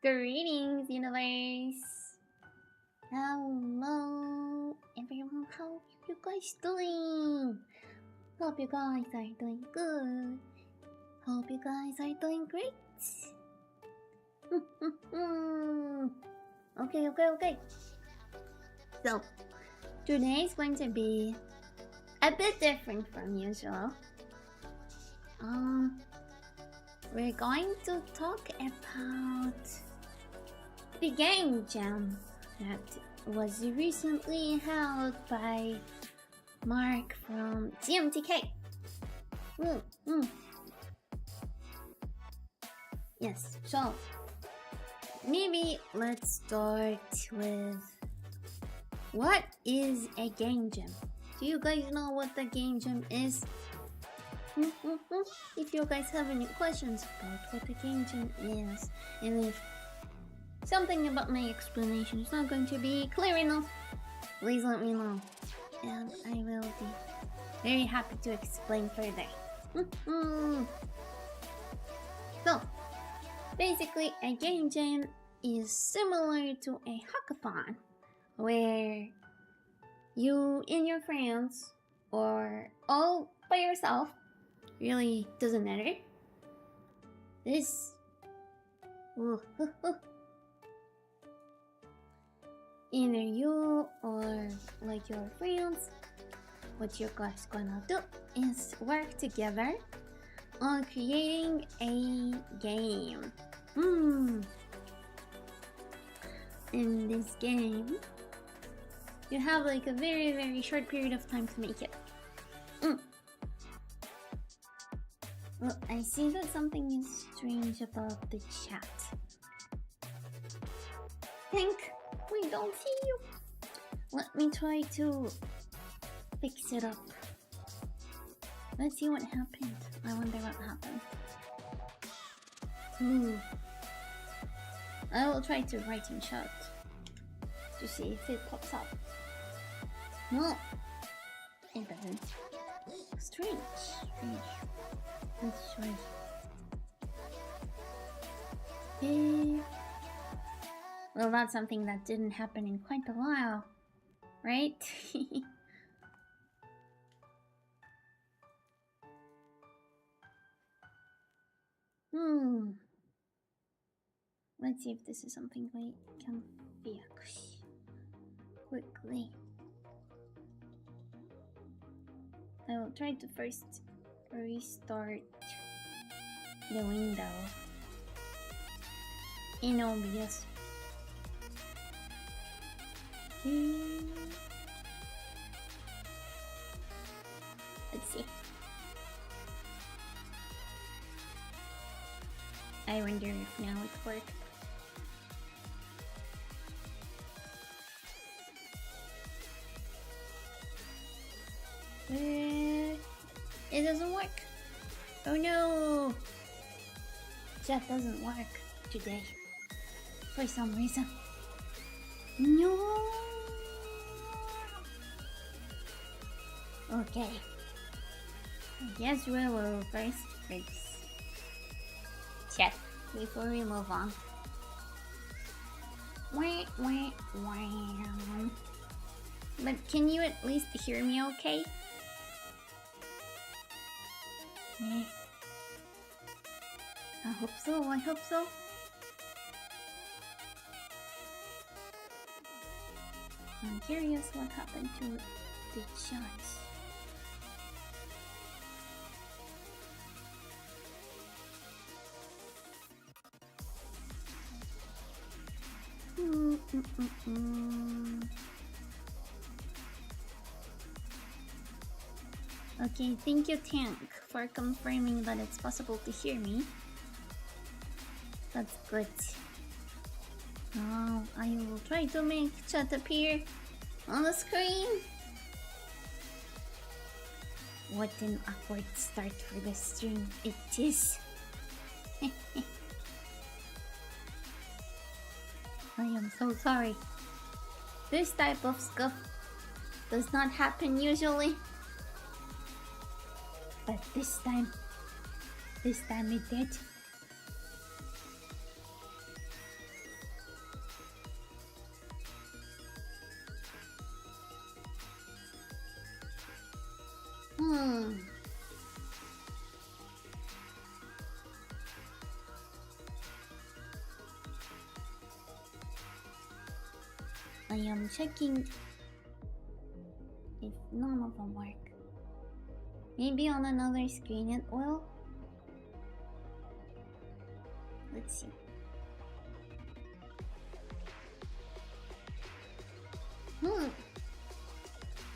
Greetings, universe! Hello, everyone. How you guys doing? Hope you guys are doing good. Hope you guys are doing great. Okay. So, today is going to be a bit different from usual. We're going to talk about the game jam that was recently held by Mark from GMTK. Yes, so maybe let's start with what is a game jam? Do you guys know what the game jam is? If you guys have any questions about what the game jam is, and if something about my explanation is not going to be clear enough, please let me know, and I will be very happy to explain further. So, basically, a game jam is similar to a hackathon, where you and your friends, or all by yourself, really doesn't matter. Either you or like your friends, what you guys gonna do is work together on creating a game. In this game, you have like a very short period of time to make it. Well, I see that something is strange about the chat. Think we don't see you. Let me try to fix it up. Let's see what happened. I wonder what happened. I will try to write in chat to see if it pops up. No, it doesn't. Strange. That's strange. Well, that's something that didn't happen in quite a while, right? Let's see if this is something we can fix quickly. I will try to first restart the window in OBS. Let's see. I wonder if now it worked. It doesn't work. Oh no! Chat doesn't work today for some reason. No. Okay. I guess we will first fix chat before we move on. But can you at least hear me okay? Yeah. I hope so. I'm curious what happened to the chat. Okay, thank you, Tank, for confirming that it's possible to hear me. That's good. Now I will try to make chat appear on the screen. What an awkward start for the stream it is. I am so sorry. This type of stuff does not happen usually. But this time it did. I am checking if none of them work. Maybe on another screen it will. Let's see.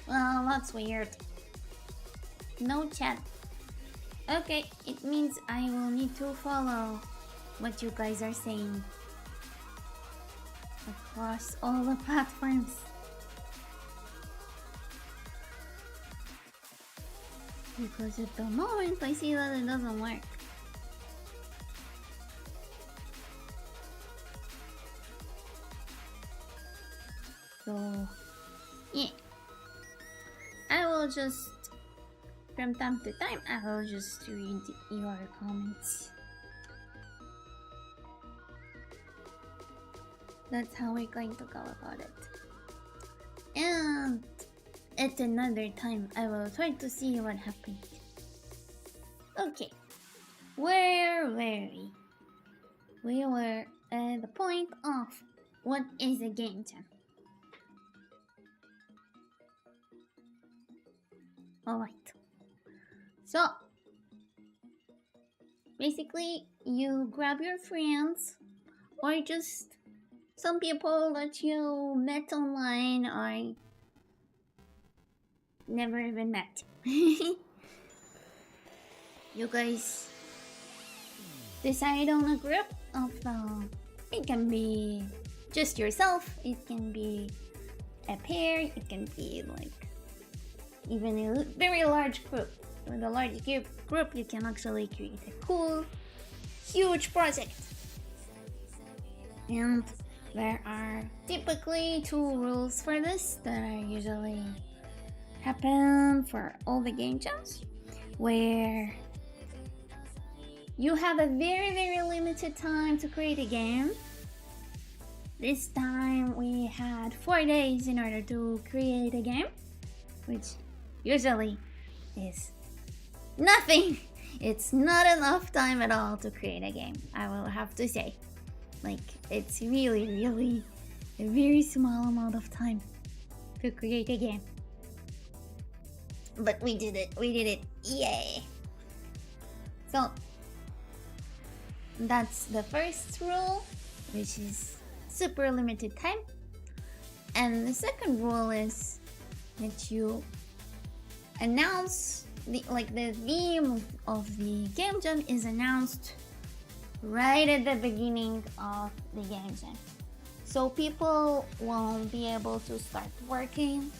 Well, that's weird. No chat. Okay, it means I will need to follow what you guys are saying across all the platforms. Because at the moment I see that it doesn't work. So, yeah. I will just, from time to time, I will just read your comments. That's how we're going to go about it. And at another time, I will try to see what happened. Okay. Where were we? We were at the point of what is a game jam. Alright. So, basically, you grab your friends, or just some people that you met online or never even met. You guys decide on a group of, it can be just yourself, it can be a pair, it can be like even a very large group. With a large group, you can actually create a cool, huge project. And there are typically 2 rules for this that are usually happen for all the game jams, where you have a very limited time to create a game. This time we had 4 days in order to create a game, which usually is nothing. It's not enough time at all to create a game, I will have to say. Like, it's really a very small amount of time to create a game. But we did it, yay! So, that's the first rule, which is super limited time. And the second rule is that you announce the theme of the game jam is announced right at the beginning of the game jam, so people won't be able to start working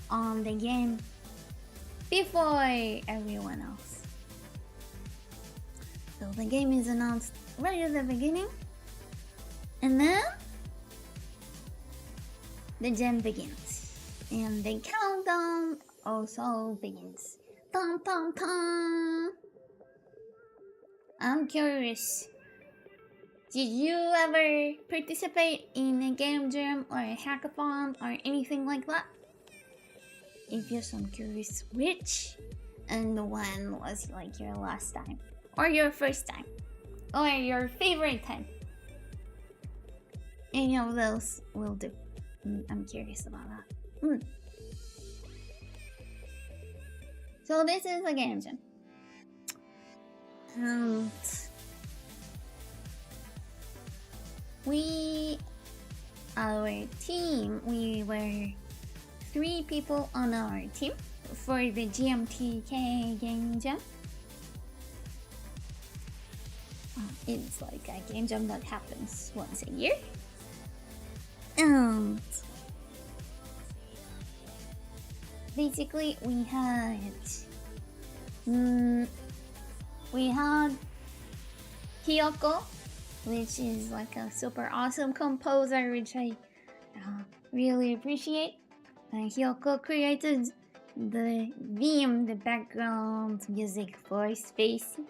on the game before everyone else. So the game is announced right at the beginning, and then the jam begins, and the countdown also begins. Tom tom tom. I'm curious, did you ever participate in a game jam or a hackathon or anything like that? If yes, I'm curious which and when was like your last time, or your first time, or your favorite time. Any of those will do. I'm curious about that. So this is a game jam. And our team, we were 3 people on our team for the GMTK game jam. It's like a game jam that happens once a year. And basically we had Hiyoko, which is like a super awesome composer, which I really appreciate. Hiyoko created the theme, the background music for SpaceC,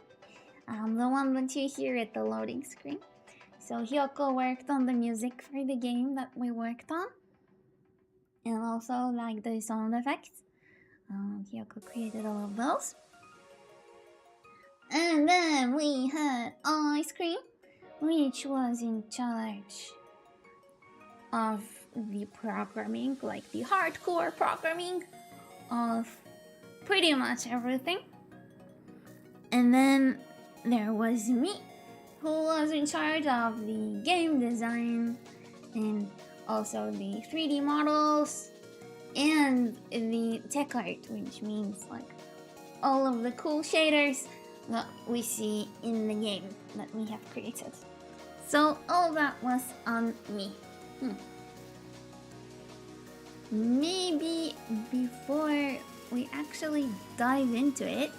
the one that you hear at the loading screen. So Hiyoko worked on the music for the game that we worked on, and also like the sound effects. Hiyoko created all of those. And then we had Aysqrim, which was in charge of the programming, like the hardcore programming of pretty much everything. And then there was me, who was in charge of the game design and also the 3D models and the tech art, which means like all of the cool shaders that we see in the game that we have created. So all that was on me. Maybe before we actually dive into it,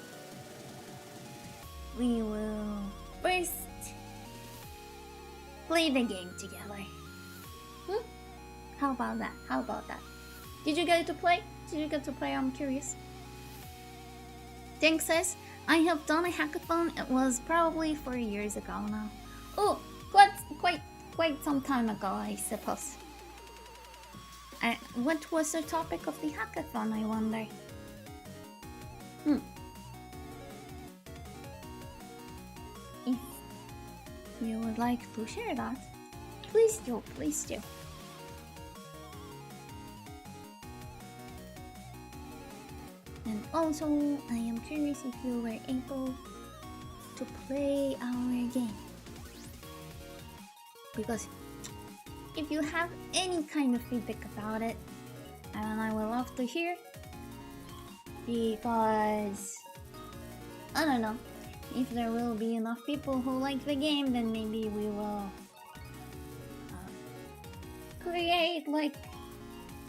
we will first play the game together. How about that? How about that? Did you get to play? Did you get to play? I'm curious. Tank says, I have done a hackathon. It was probably 4 years ago now. Oh, quite some time ago, I suppose. What was the topic of the hackathon, I wonder? If you would like to share that, please do, please do. And also, I am curious if you were able to play our game. Because if you have any kind of feedback about it, and I would love to hear. Because, I don't know, if there will be enough people who like the game, then maybe we will create like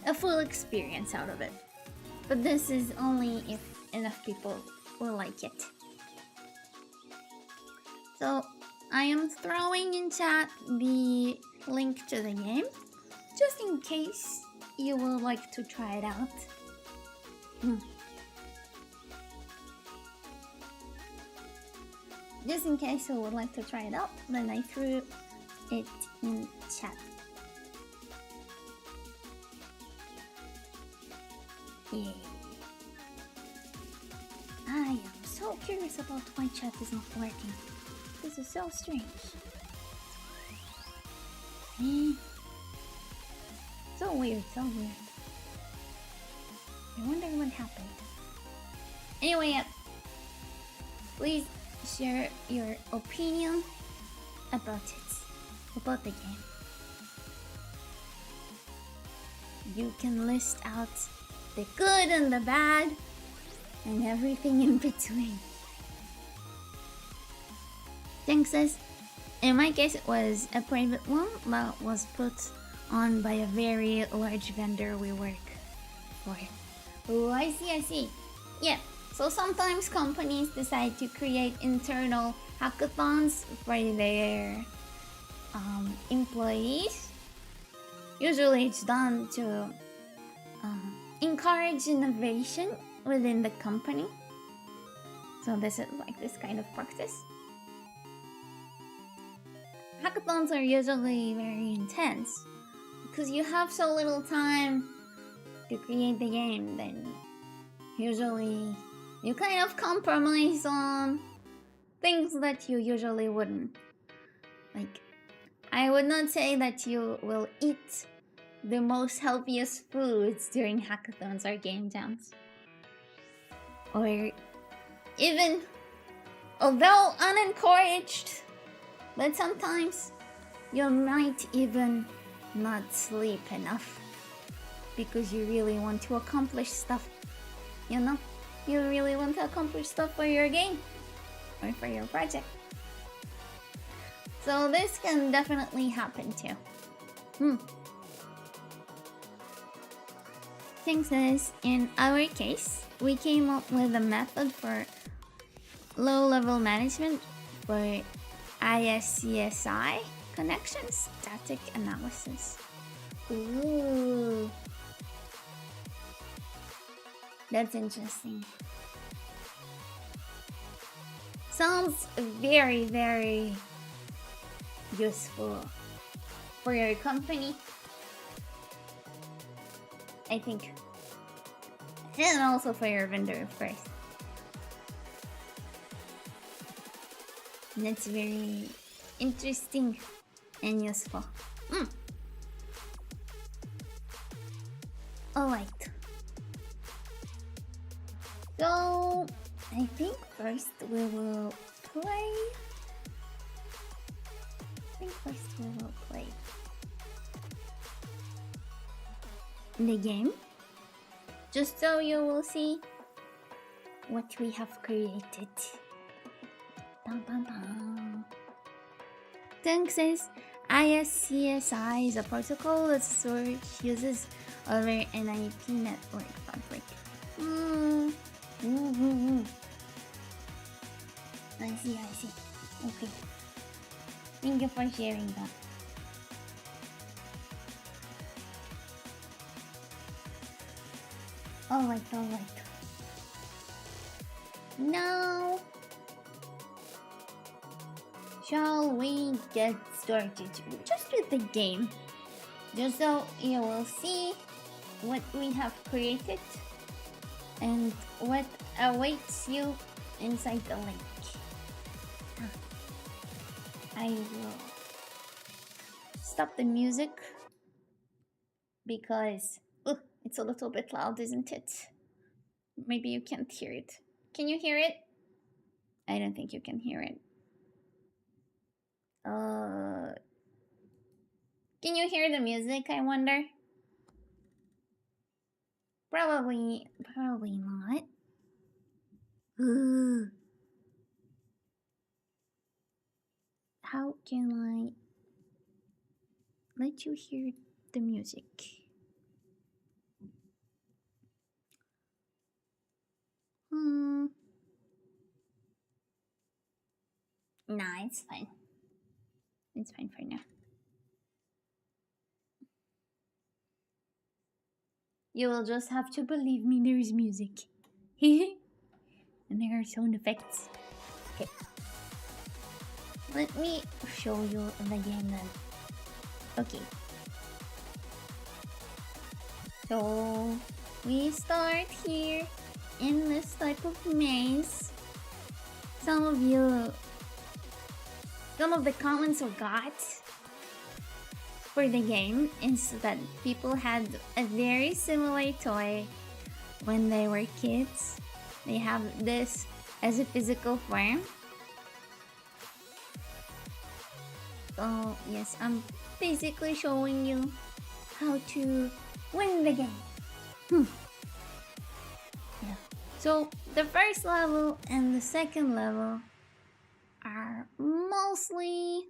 a full experience out of it. But this is only if enough people will like it. So I am throwing in chat the link to the game, just in case you would like to try it out. Just in case you would like to try it out, then I threw it in chat. Yay. I am so curious about why chat is not working. This is so strange. So weird, so weird. I wonder what happened. Anyway, please share your opinion about it, about the game. You can list out the good and the bad and everything in between. Thanks says, in my case it was a private one that was put on by a very large vendor we work for. Oh, I see. Yeah, so sometimes companies decide to create internal hackathons for their employees. Usually it's done to encourage innovation within the company. So this is like this kind of practice. Hackathons are usually very intense because you have so little time to create the game, then usually you kind of compromise on things that you usually wouldn't. Like, I would not say that you will eat the most healthiest foods during hackathons or game jams. Or even, although unencouraged, but sometimes you might even not sleep enough because you really want to accomplish stuff. You know, you really want to accomplish stuff for your game or for your project. So this can definitely happen too. Thing says, in our case, we came up with a method for low-level management for ISCSI connection static analysis. Ooh, that's interesting. Sounds very, very useful for your company, I think, and also for your vendor, of course. That's very interesting and useful. Alright. So, I think first we will play. The game. Just so you will see what we have created. Bum, bum, bum. Thanks says ISCSI is a protocol that storage uses over an IP network fabric. I see. Okay. Thank you for sharing that. Alright. Now, shall we get started just with the game? Just so you will see what we have created and what awaits you inside the lake. I will stop the music because it's a little bit loud, isn't it? Maybe you can't hear it. Can you hear it? I don't think you can hear it. Can you hear the music, I wonder? Probably not. How can I let you hear the music? Nah, it's fine. It's fine for now. You will just have to believe me, there is music. And there are sound effects. Okay. Let me show you the game then. Okay. So we start here in this type of maze. Some of the comments we got for the game is that people had a very similar toy when they were kids. They have this as a physical form. So yes, I'm basically showing you how to win the game. Yeah. So the first level and the second level are mostly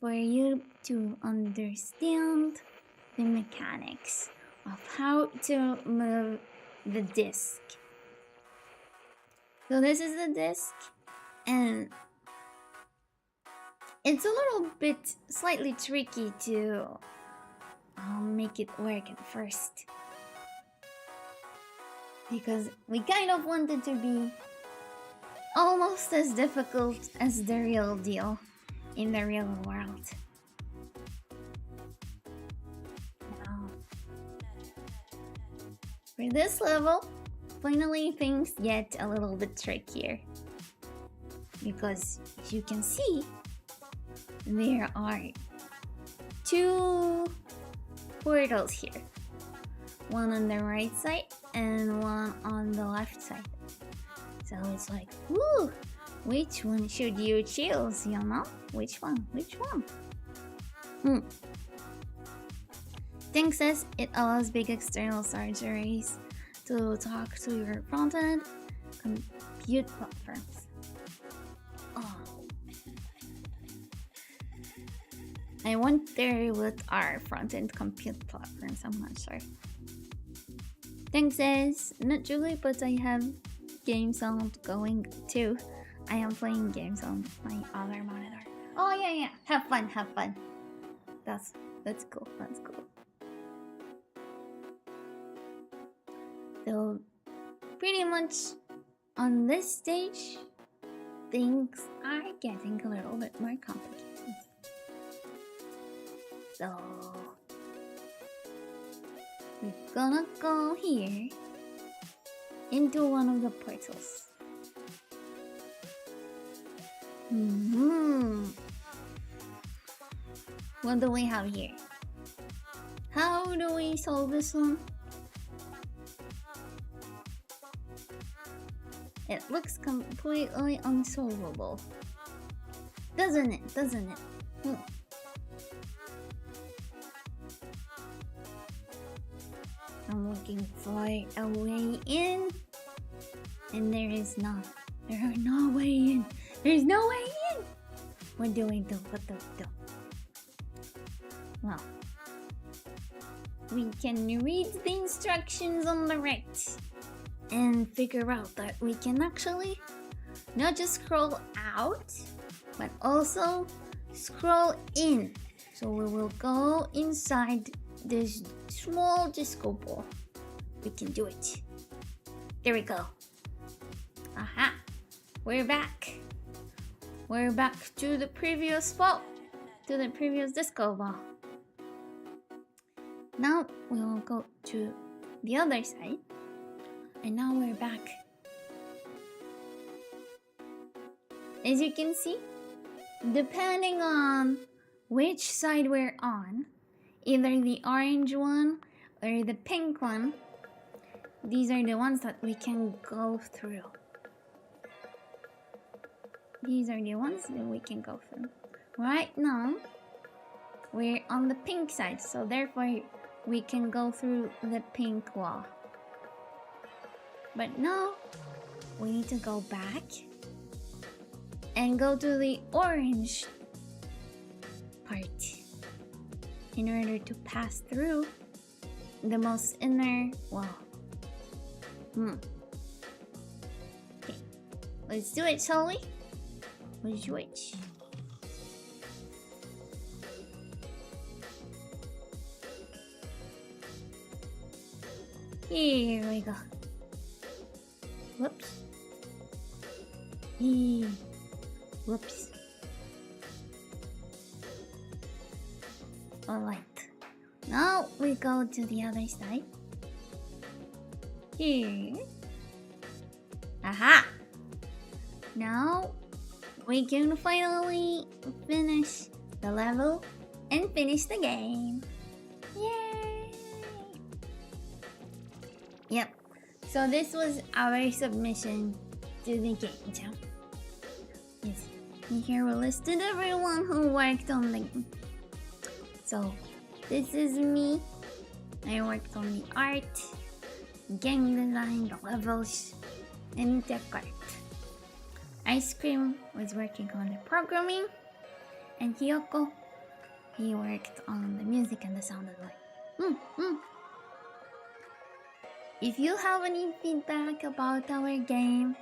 for you to understand the mechanics of how to move the disc. So this is the disc, and it's a little bit slightly tricky to make it work at first, because we kind of want it to be almost as difficult as the real deal in the real world. Now, for this level, finally things get a little bit trickier, because as you can see, there are two portals here. One on the right side and one on the left side. So it's like, woo! Which one should you choose, you know? Which one? Ting says it allows big external surgeries to talk to your front-end compute platforms. Oh. I wonder what are front-end compute platforms, I'm not sure. Ting says, not really, but I have game sound going too. I am playing games on my other monitor. Oh yeah. Have fun. That's cool. So pretty much on this stage, things are getting a little bit more complicated. So we're gonna go here into one of the portals. What do we have here? How do we solve this one? It looks completely unsolvable. Doesn't it? Doesn't it? I'm looking for a way in, and there are no way in. There's no way in. What do we do? What do we do? Well, we can read the instructions on the right and figure out that we can actually not just scroll out, but also scroll in. So we will go inside this small disco ball. We can do it. There we go. Aha! We're back. We're back to the previous spot, to the previous disco ball. Now we will go to the other side, and now we're back. As you can see, depending on which side we're on, either the orange one or the pink one, these are the ones that we can go through. These are the ones that we can go through. Right now, we're on the pink side, so therefore we can go through the pink wall. But now, we need to go back and go to the orange part in order to pass through the most inner wall. Okay, let's do it, shall we? Let's do it. Here we go. Whoops. Whoops. Alright. Now we go to the other side. Here. Aha! Now we can finally finish the level and finish the game. Yay! Yep. So this was our submission to the game jam. Yes. And here we listed everyone who worked on the game. So this is me. I worked on the art, game design, the levels, and the art. Aysqrim was working on the programming, and Hiyoko, he worked on the music and the sound design. If you have any feedback about our game,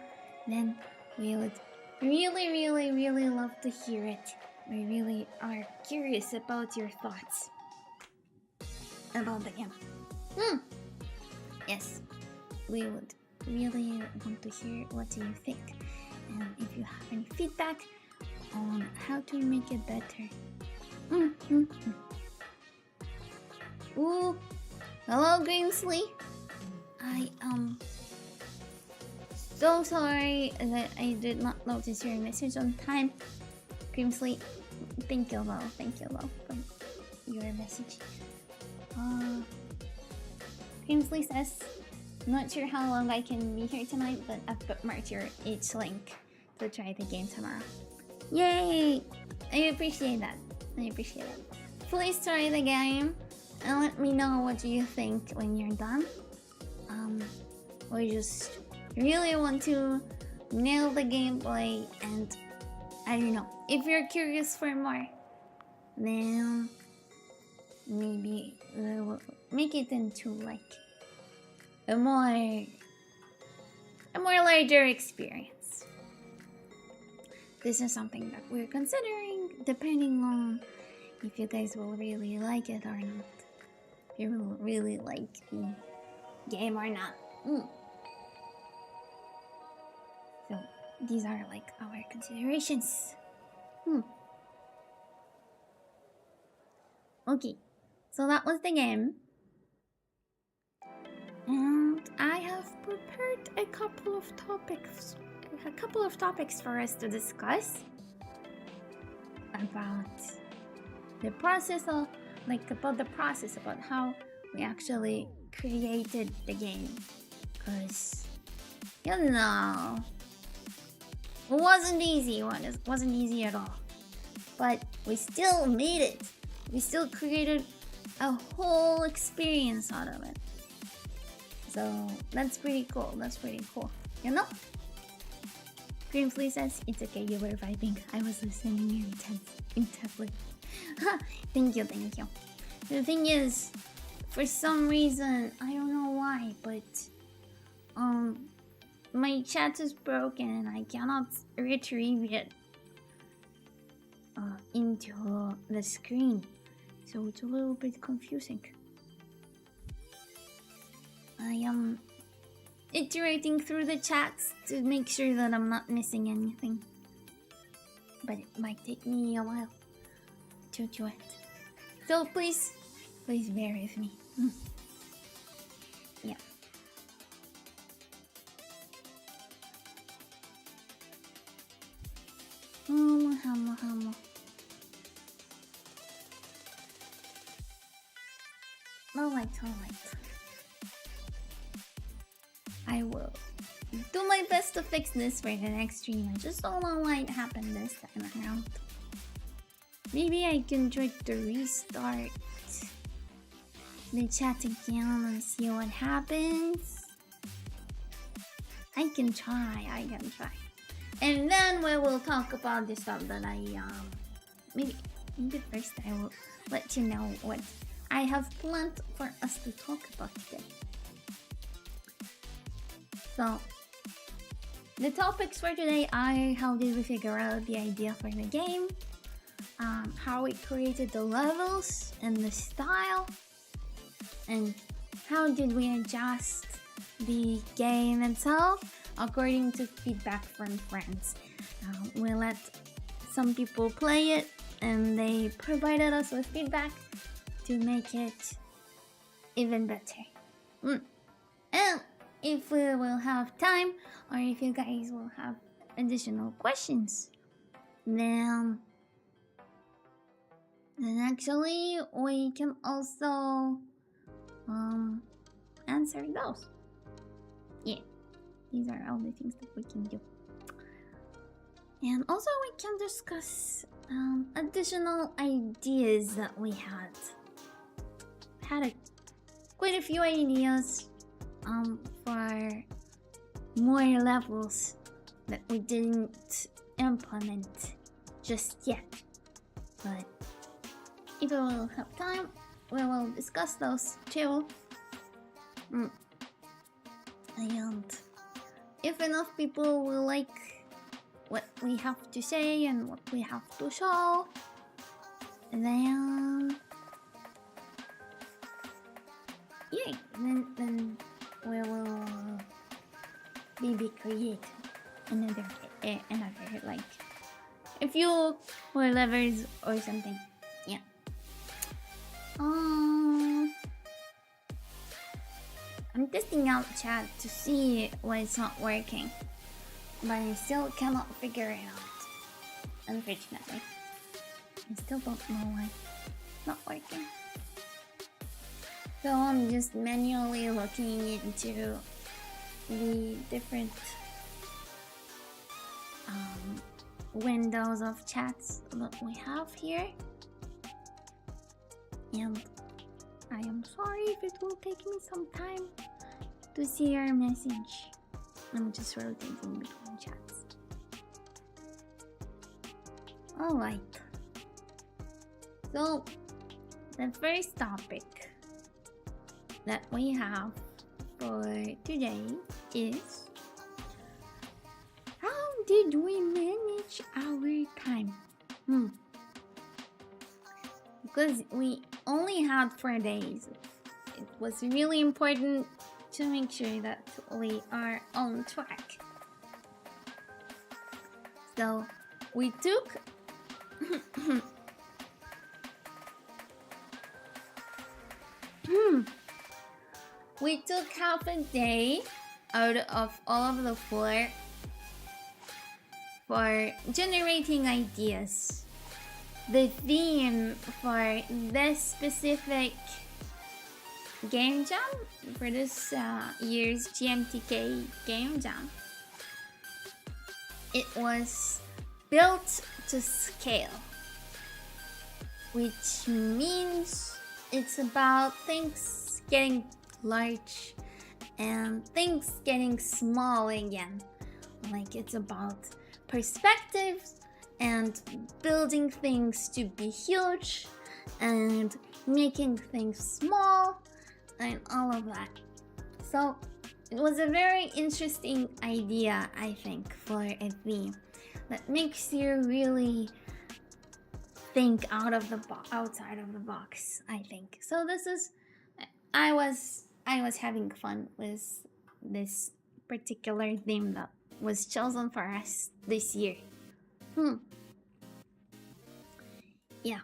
then we would really love to hear it. We really are curious about your thoughts about the game. Yes, we would really want to hear what you think. And if you have any feedback on how to make it better. Ooh, hello Grimsley. I am so sorry that I did not notice your message on time. Grimsley, thank you though for your message. Grimsley says, not sure how long I can be here tonight, but I've bookmarked your H link to try the game tomorrow. Yay! I appreciate that. Please try the game and let me know what you think when you're done. We just really want to nail the gameplay, and I don't know, if you're curious for more, then maybe we'll make it into like a more larger experience. This is something that we're considering, depending on if you guys will really like it or not. If you will really like the game or not. So these are like our considerations. Okay, so that was the game. And I have prepared a couple of topics for us to discuss about the process of like about the process, about how we actually created the game. Cause you know, it wasn't easy. It wasn't easy at all. But we still made it. We still created a whole experience out of it. So that's pretty cool. That's pretty cool. You know? Grimflea says, it's okay, you were vibing. I was listening intently. Thank you, thank you. The thing is, for some reason, I don't know why, but my chat is broken and I cannot retrieve it into the screen. So it's a little bit confusing. I am iterating through the chats to make sure that I'm not missing anything. But it might take me a while to do it. So please bear with me. Yeah. Hamo. Alright. I will do my best to fix this for the next stream. I just don't know why it happened this time around. Maybe I can try to restart the chat again and see what happens. I can try. And then we will talk about the stuff that I maybe first I will let you know what I have planned for us to talk about today. So the topics for today are how did we figure out the idea for the game, how we created the levels and the style, and how did we adjust the game itself according to feedback from friends. We let some people play it and they provided us with feedback to make it even better. And if we will have time, or if you guys will have additional questions, then actually we can also answer those. Yeah, these are all the things that we can do. And also we can discuss additional ideas that we had quite a few ideas for more levels that we didn't implement just yet. But if we will have time, we will discuss those too. And if enough people will like what we have to say and what we have to show, then yay, then we will maybe create another like a few more levers or something. Yeah. I'm testing out chat to see why it's not working, but I still cannot figure it out, unfortunately. I still don't know why it's not working. So I'm just manually looking into the different windows of chats that we have here. And I am sorry if it will take me some time to see your message. I'm just rotating between chats. Alright. So, the first topic that we have for today is how did we manage our time? Because we only had 4 days. It was really important to make sure that we are on track. So we took we took half a day out of all of the 4 for generating ideas the theme for this specific game jam, for this year's GMTK game jam, it was built to scale, which means it's about things getting large and things getting small again. Like, it's about perspectives and building things to be huge and making things small and all of that. So it was a very interesting idea, I think, for a theme that makes you really think outside of the box, I think. So I was having fun with this particular theme that was chosen for us this year. Yeah.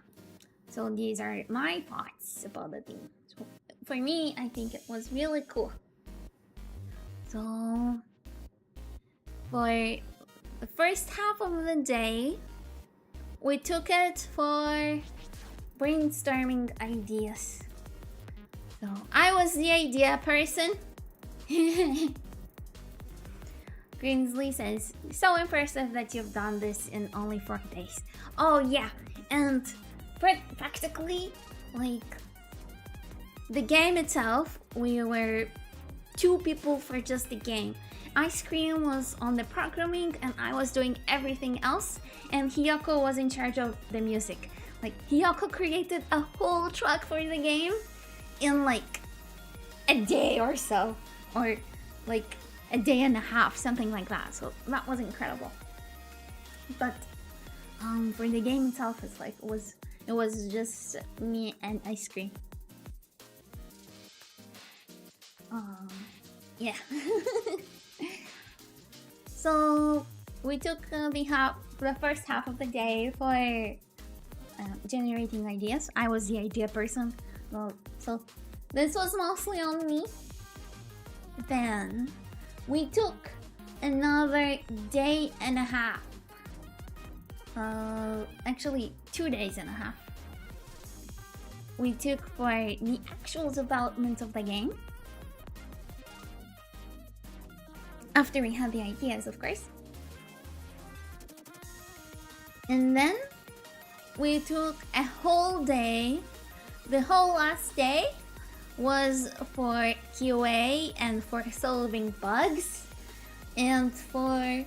So these are my thoughts about the theme. So for me, I think it was really cool. So for the first half of the day, we took it for brainstorming ideas. So I was the idea person. Grinsley says, so impressive that you've done this in only 4 days. Oh yeah, and practically, like, the game itself, we were 2 people for just the game. Aysqrim was on the programming and I was doing everything else, and Hiyoko was in charge of the music. Like, Hiyoko created a whole track for the game in like a day or so, or like a day and a half, something like that. So that was incredible. But for the game itself, it's like it was just me and Aysqrim. Yeah. So we took the first half of the day for generating ideas. I was the idea person. Well, so this was mostly on me. Then we took another day and a half. Actually 2 days and a half. We took for the actual development of the game. After we had the ideas, of course. And then we took a whole day. The whole last day was for QA and for solving bugs and for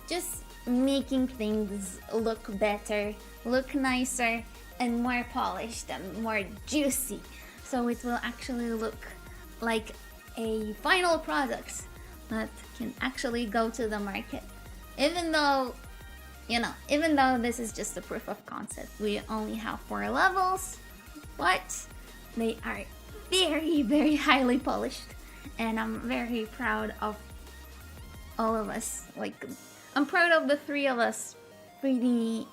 just making things look better, look nicer, and more polished and more juicy. So it will actually look like a final product that can actually go to the market. Even though this is just a proof of concept. We only have 4 levels, but they are very, very highly polished. And I'm very proud of all of us. Like, I'm proud of the 3 of us for the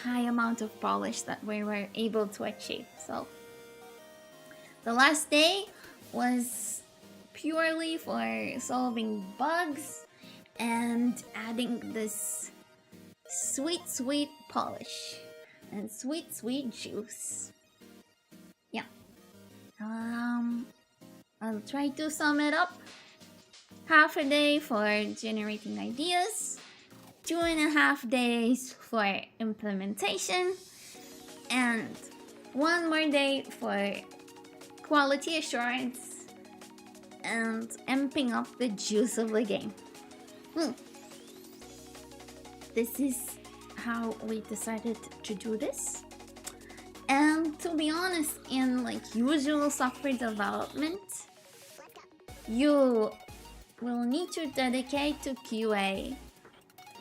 high amount of polish that we were able to achieve. So the last day was purely for solving bugs and adding this sweet, sweet polish and sweet, sweet juice. Yeah. I'll try to sum it up. Half a day for generating ideas, 2.5 days for implementation, and 1 more day for quality assurance and amping up the juice of the game. This is how we decided to do this. And to be honest, in like usual software development, you will need to dedicate to QA.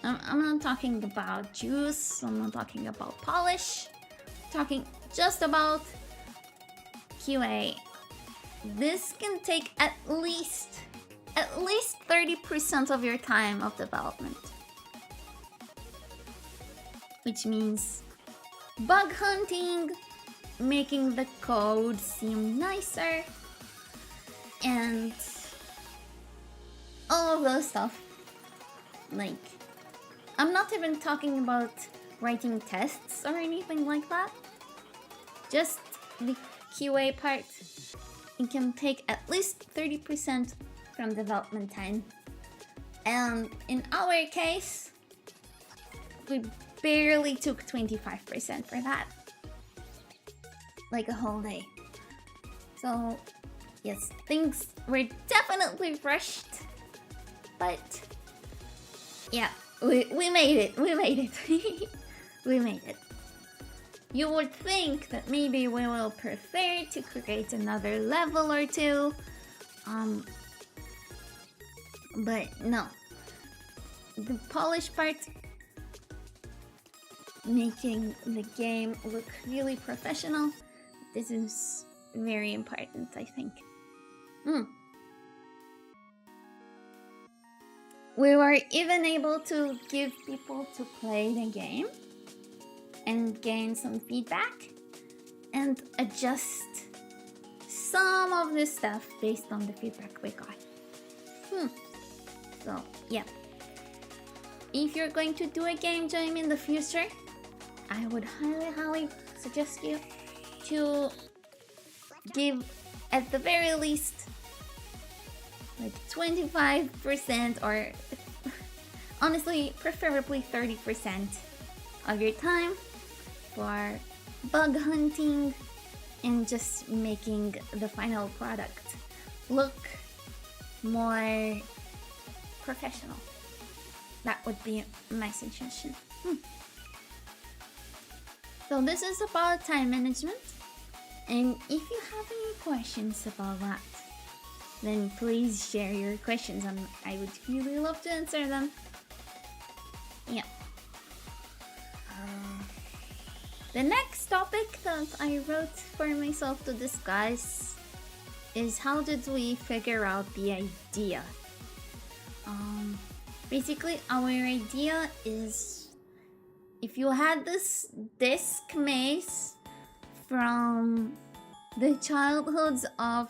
I'm not talking about juice, I'm not talking about polish, I'm talking just about QA. This can take at least 30% of your time of development. Which means bug hunting, making the code seem nicer, and all of those stuff. Like, I'm not even talking about writing tests or anything like that. Just the QA part, it can take at least 30% from development time. And in our case, we barely took 25% for that. Like a whole day. So, yes, things were definitely rushed. But, yeah, we made it. We made it. We made it. You would think that maybe we will prefer to create another level or two. But no. The polish part, making the game look really professional, this is very important, I think. We were even able to give people to play the game and gain some feedback and adjust some of the stuff based on the feedback we got. So, yeah. If you're going to do a game jam in the future, I would highly suggest you to give at the very least like 25% or honestly preferably 30% of your time for bug hunting and just making the final product look more professional. That would be my suggestion. So this is about time management, and if you have any questions about that, then please share your questions and I would really love to answer them. Yeah. The next topic that I wrote for myself to discuss is how did we figure out the idea? Basically, our idea is if you had this disc maze from the childhoods of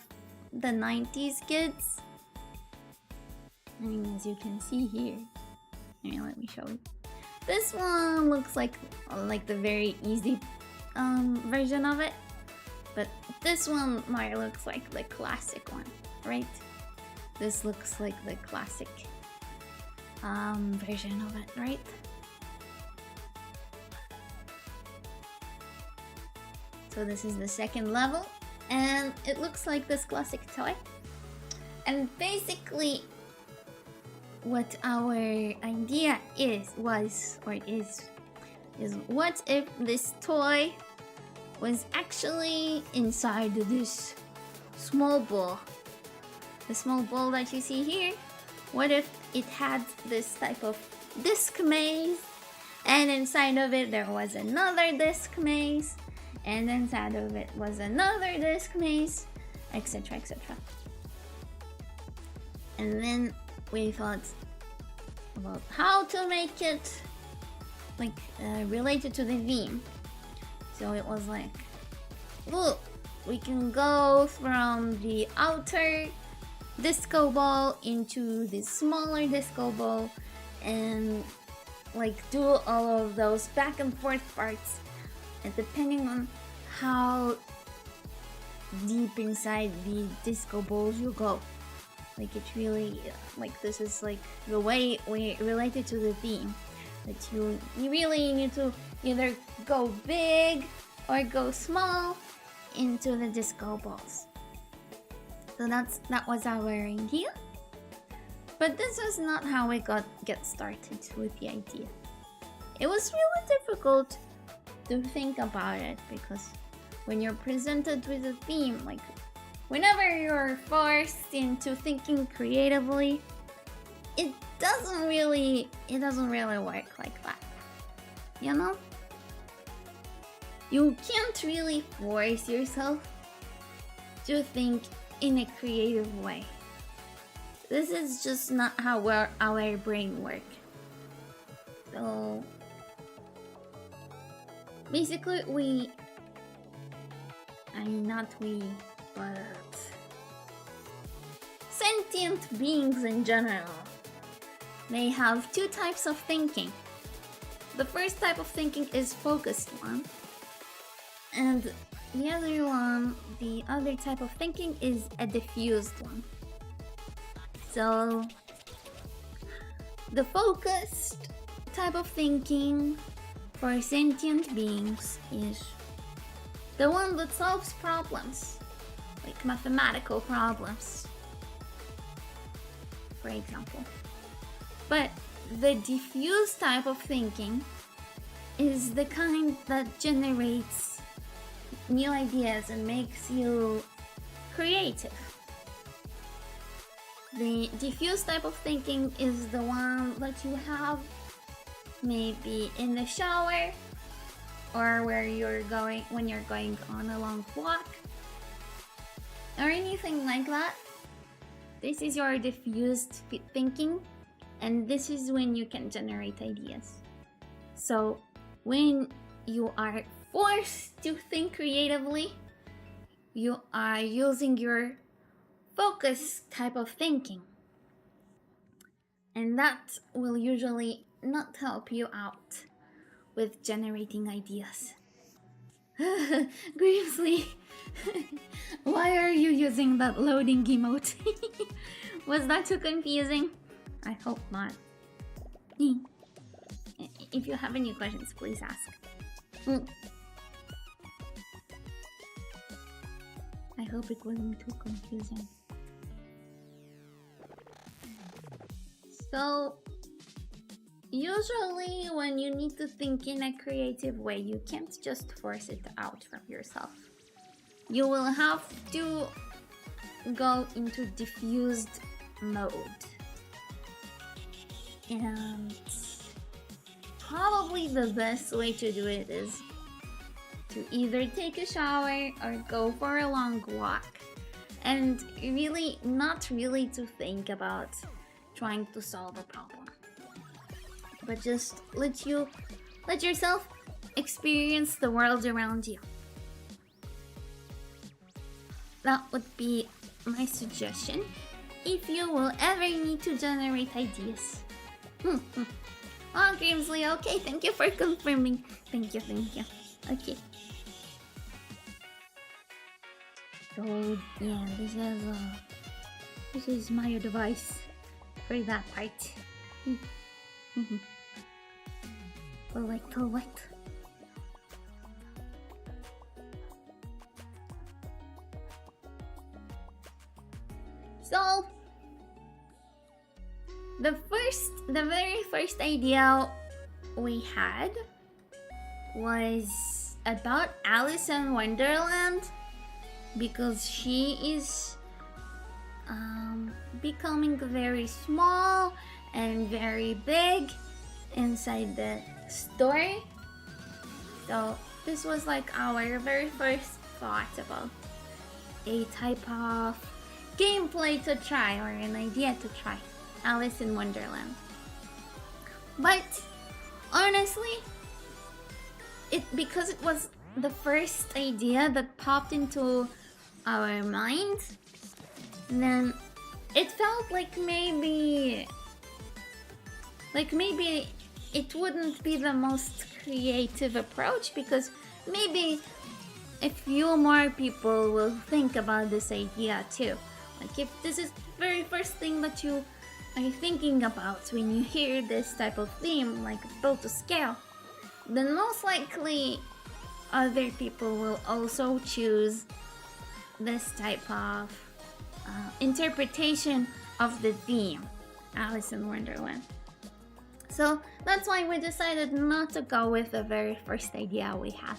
the 90s kids, I mean, as you can see here, let me show you. This one looks like the very easy version of it, but this one more looks like the classic one, right? This looks like the classic version of it, right? So this is the second level, and it looks like this classic toy. And basically, what our idea is what if this toy was actually inside this small ball? The small ball that you see here, what if it had this type of disc maze, and inside of it there was another disc maze, and inside of it was another disc maze, etc, etc. And then we thought about how to make it like related to the theme. So it was like, look, we can go from the outer disco ball into the smaller disco ball and like do all of those back and forth parts, and depending on how deep inside the disco balls you go, like it's really like this is like the way we related to the theme, that you really need to either go big or go small into the disco balls. So that was our idea. But this was not how we get started with the idea. It was really difficult to think about it, because when you're presented with a theme, like whenever you're forced into thinking creatively, it doesn't really work like that. You know? You can't really force yourself to think in a creative way. This is just not how our brain works. So basically but sentient beings in general, they have two types of thinking. the first type of thinking is focused one, and the other type of thinking is a diffused one. So the focused type of thinking for sentient beings is the one that solves problems, like mathematical problems, for example. But the diffuse type of thinking is the kind that generates new ideas and makes you creative. The diffuse type of thinking is the one that you have maybe in the shower or when you're going on a long walk or anything like that. This is your diffused thinking, and this is when you can generate ideas. So when you are forced to think creatively, you are using your focus type of thinking, and that will usually not help you out with generating ideas. Grimsley, why are you using that loading emote? Was that too confusing? I hope not. If you have any questions, please ask. I hope it wasn't too confusing. So, usually when you need to think in a creative way, you can't just force it out from yourself. You will have to go into diffused mode. And probably the best way to do it is to either take a shower or go for a long walk, and really not really to think about trying to solve a problem, but just let yourself experience the world around you. That would be my suggestion if you will ever need to generate ideas. Oh, Grimsley, okay, thank you for confirming. Thank you. Okay. So yeah, this is my advice for that part. Correct. So the very first idea we had was about Alice in Wonderland, because she is becoming very small and very big inside the story. So this was like our very first thought about a type of gameplay to try, or an idea to try Alice in Wonderland. But honestly, because it was the first idea that popped into our mind, then it felt like maybe it wouldn't be the most creative approach, because maybe a few more people will think about this idea too. Like if this is the very first thing that you are thinking about when you hear this type of theme, like build to scale, then most likely other people will also choose this type of interpretation of the theme, Alice in Wonderland. So that's why we decided not to go with the very first idea we had.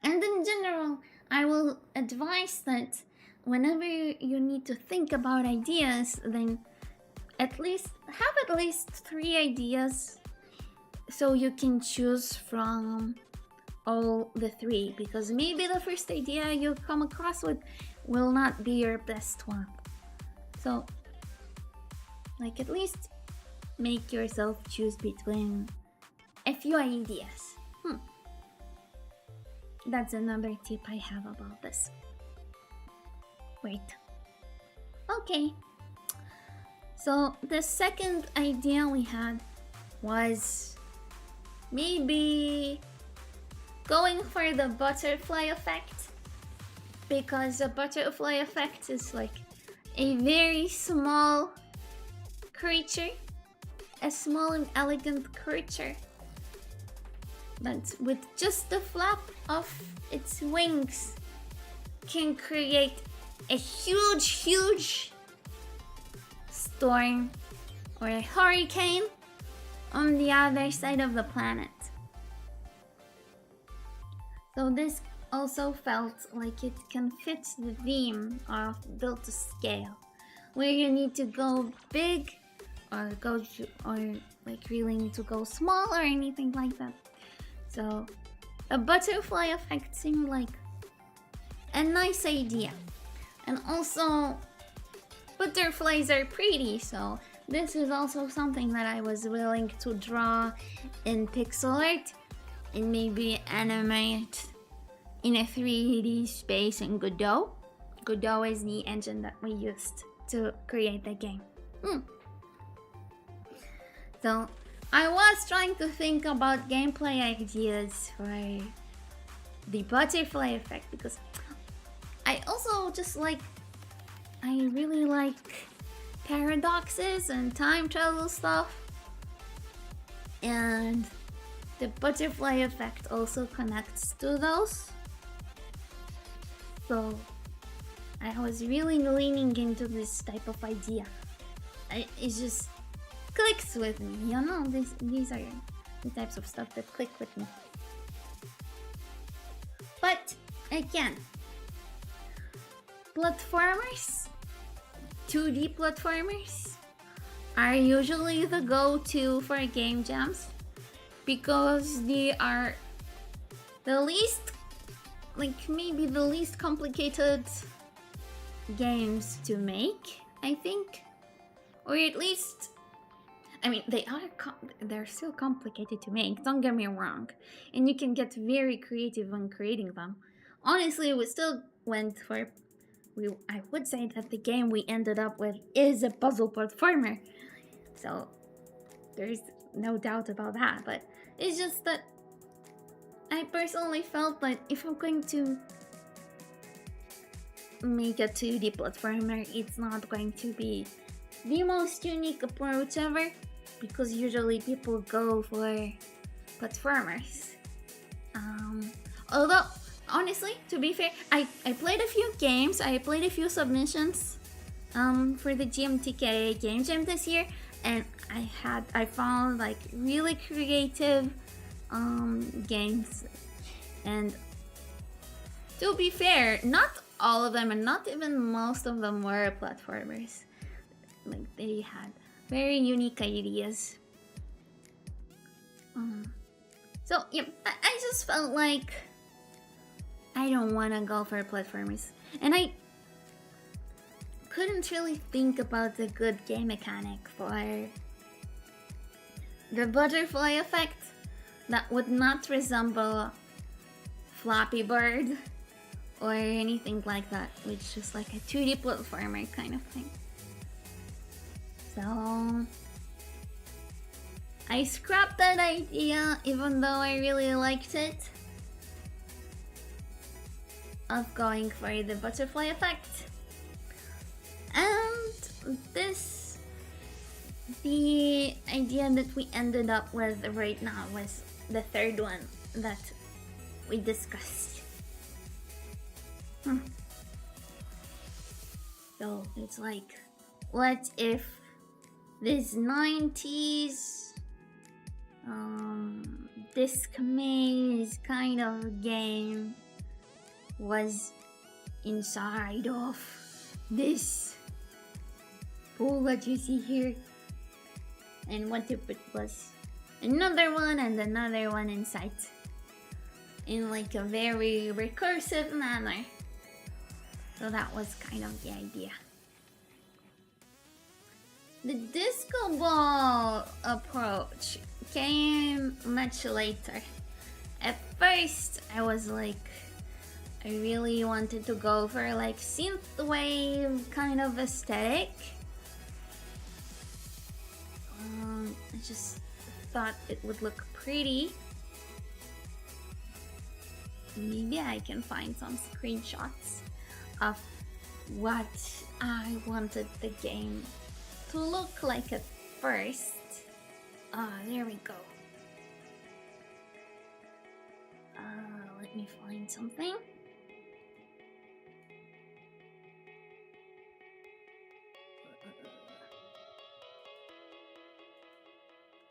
And in general, I will advise that whenever you need to think about ideas, then have at least 3 ideas, so you can choose from all the 3, because maybe the first idea you come across with will not be your best one. So like at least make yourself choose between a few ideas. That's another tip I have about this. Wait. Okay. So the second idea we had was maybe going for the butterfly effect, because the butterfly effect is like a very small creature, a small and elegant creature, but with just the flap of its wings can create a huge storm or a hurricane on the other side of the planet. So this also felt like it can fit the theme of build to scale, where you need to go big or like really need to go small or anything like that. So a butterfly effect seemed like a nice idea. And also, butterflies are pretty, so this is also something that I was willing to draw in pixel art and maybe animate in a 3D space in Godot. Godot is the engine that we used to create the game. So I was trying to think about gameplay ideas for the butterfly effect, because I also just I really like paradoxes and time travel stuff, and the butterfly effect also connects to those. So I was really leaning into this type of idea. It just clicks with me, you know. These are the types of stuff that click with me. But again, platformers, 2D platformers, are usually the go-to for game jams, because they are the least, maybe the least complicated games to make, I think. Or at least, I mean, they're still complicated to make, don't get me wrong, and you can get very creative when creating them. Honestly, we still went for, I would say that the game we ended up with is a puzzle platformer, so there's no doubt about that. But it's just that I personally felt that if I'm going to make a 2D platformer, it's not going to be the most unique approach ever, because usually people go for platformers. Although, honestly, to be fair, I played a few games, I played a few submissions for the GMTK Game Jam this year, and I found really creative games. And to be fair, not all of them, and not even most of them, were platformers. They had very unique ideas. So yeah, I just felt like I don't want to go for platformers, and I couldn't really think about a good game mechanic for the butterfly effect that would not resemble Flappy Bird or anything like that, which is just like a 2D platformer kind of thing. So I scrapped that idea, even though I really liked it, of going for the butterfly effect. And the idea that we ended up with right now was the third one that we discussed. So it's like, what if this 90s disc maze kind of game was inside of this pool that you see here, and what if it was another one and another one inside, in like a very recursive manner. So that was kind of the idea. The disco ball approach came much later. At first, I was like, I really wanted to go for like synthwave kind of aesthetic. I just thought it would look pretty. Maybe I can find some screenshots of what I wanted the game to look like at first. There we go. Let me find something.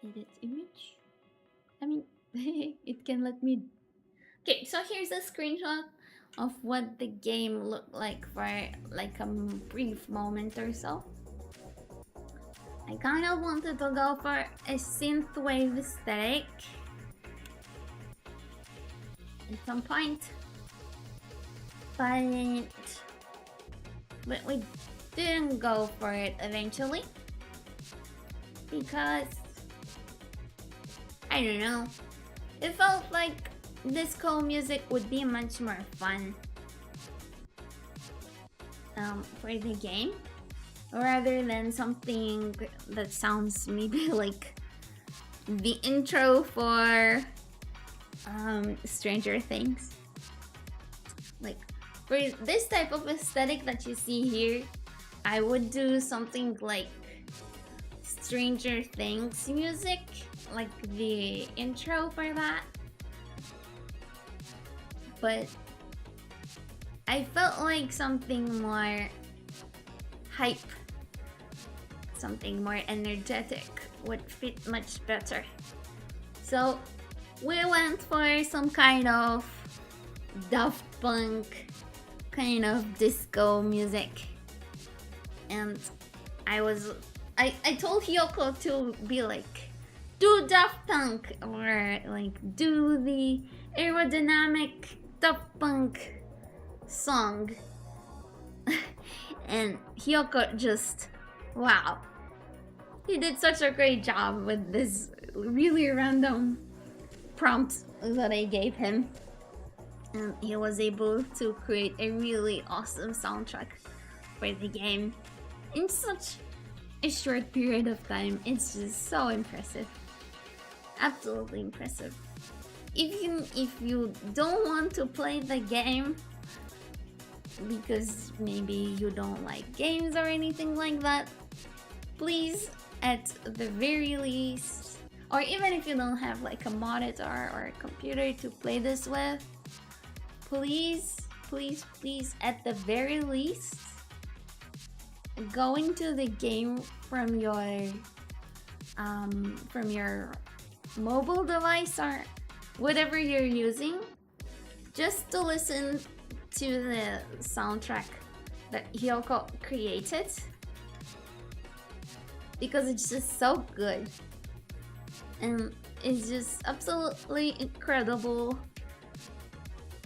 Edit image. I mean, it can let me. Okay, so here's a screenshot of what the game looked like for like a brief moment or so. I kind of wanted to go for a synthwave aesthetic at some point, but we didn't go for it eventually because I don't know, it felt like disco music would be much more fun for the game rather than something that sounds maybe like the intro for Stranger Things. Like for this type of aesthetic that you see here, I would do something like Stranger Things music, like the intro for that. But I felt like something more hype, something more energetic would fit much better. So we went for some kind of Daft Punk kind of disco music, and I told Hyoko to be like, do Daft Punk, or like do the aerodynamic Daft Punk song. And Hyoko just, wow, he did such a great job with this really random prompt that I gave him, and he was able to create a really awesome soundtrack for the game in such a short period of time. It's just so impressive, absolutely impressive. Even if you don't want to play the game because maybe you don't like games or anything like that, please, at the very least, or even if you don't have like a monitor or a computer to play this with, please, at the very least, go into the game from your mobile device or whatever you're using, just to listen to the soundtrack that Hyoko created, because it's just so good and it's just absolutely incredible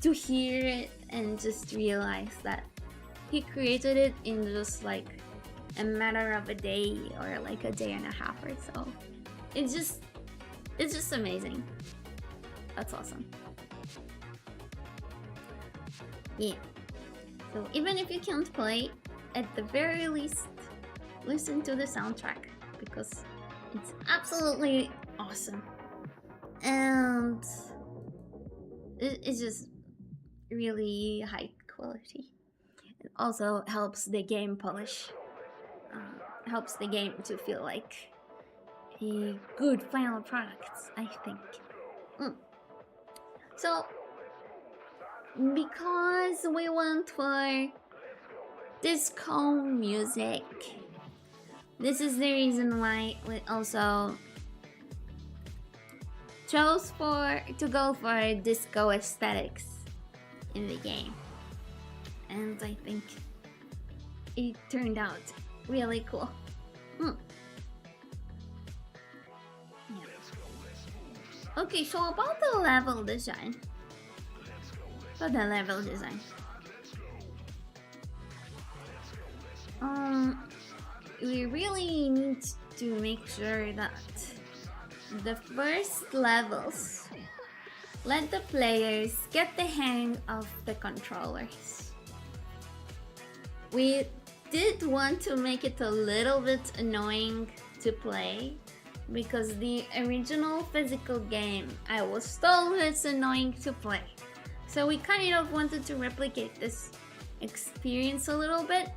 to hear it and just realize that he created it in just like a matter of a day or like a day and a half or so. It's just amazing. That's awesome. Yeah. So even if you can't play, at the very least, listen to the soundtrack because it's absolutely awesome. And it's just really high quality. It also helps the game polish. Helps the game to feel like a good final product, I think. So, because we went for disco music, this is the reason why we also chose to go for disco aesthetics in the game. And I think it turned out really cool. Yeah. Okay, so about the level design. We really need to make sure that the first levels let the players get the hang of the controllers. We did want to make it a little bit annoying to play because the original physical game, I was told it's annoying to play. So we kind of wanted to replicate this experience a little bit.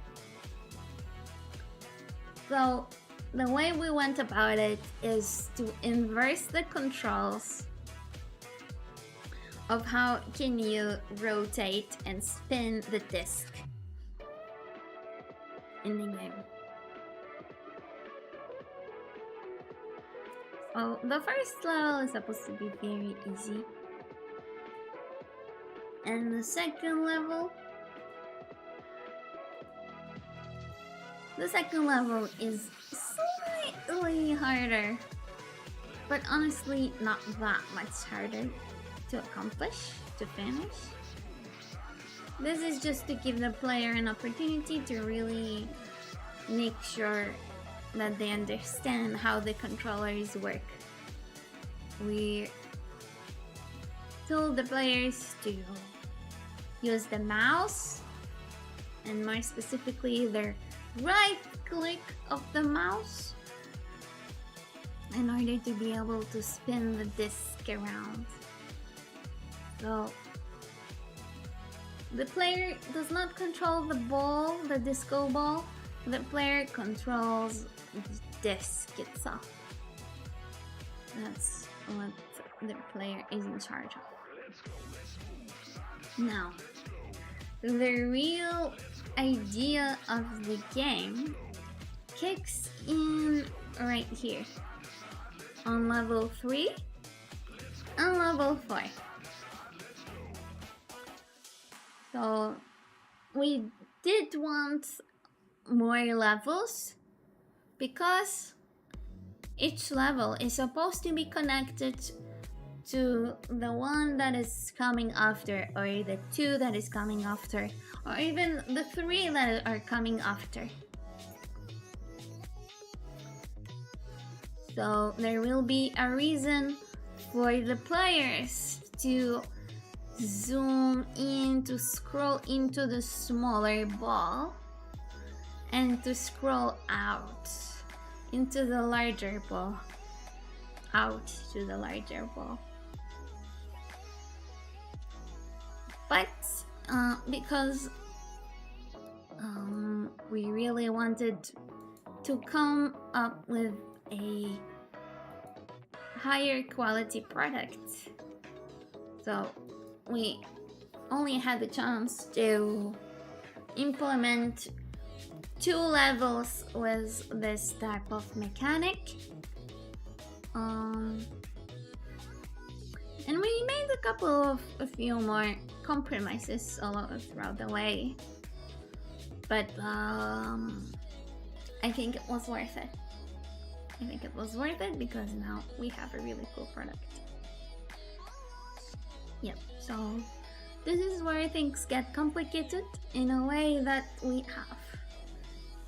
So the way we went about it is to inverse the controls of how can you rotate and spin the disc in the game. So the first level is supposed to be very easy, and the second level is slightly harder, but honestly not that much harder to accomplish, to finish. This is just to give the player an opportunity to really make sure that they understand how the controllers work. We told the players to use the mouse, and more specifically their right click of the mouse, in order to be able to spin the disc around. So the player does not control the ball, the disco ball. The player controls the disc itself. That's what the player is in charge of. Now, the real idea of the game kicks in right here on level 3 and level 4. So we did want more levels because each level is supposed to be connected to the one that is coming after, or the 2 that is coming after, or even the 3 that are coming after. So there will be a reason for the players to zoom in, to scroll into the smaller ball, and to scroll out into the larger ball, out to the larger ball. But because we really wanted to come up with a higher quality product, so we only had the chance to implement 2 levels with this type of mechanic, and we made a few more compromises throughout the way, but I think it was worth it. I think it was worth it because now we have a really cool product. Yep, so this is where things get complicated in a way that we have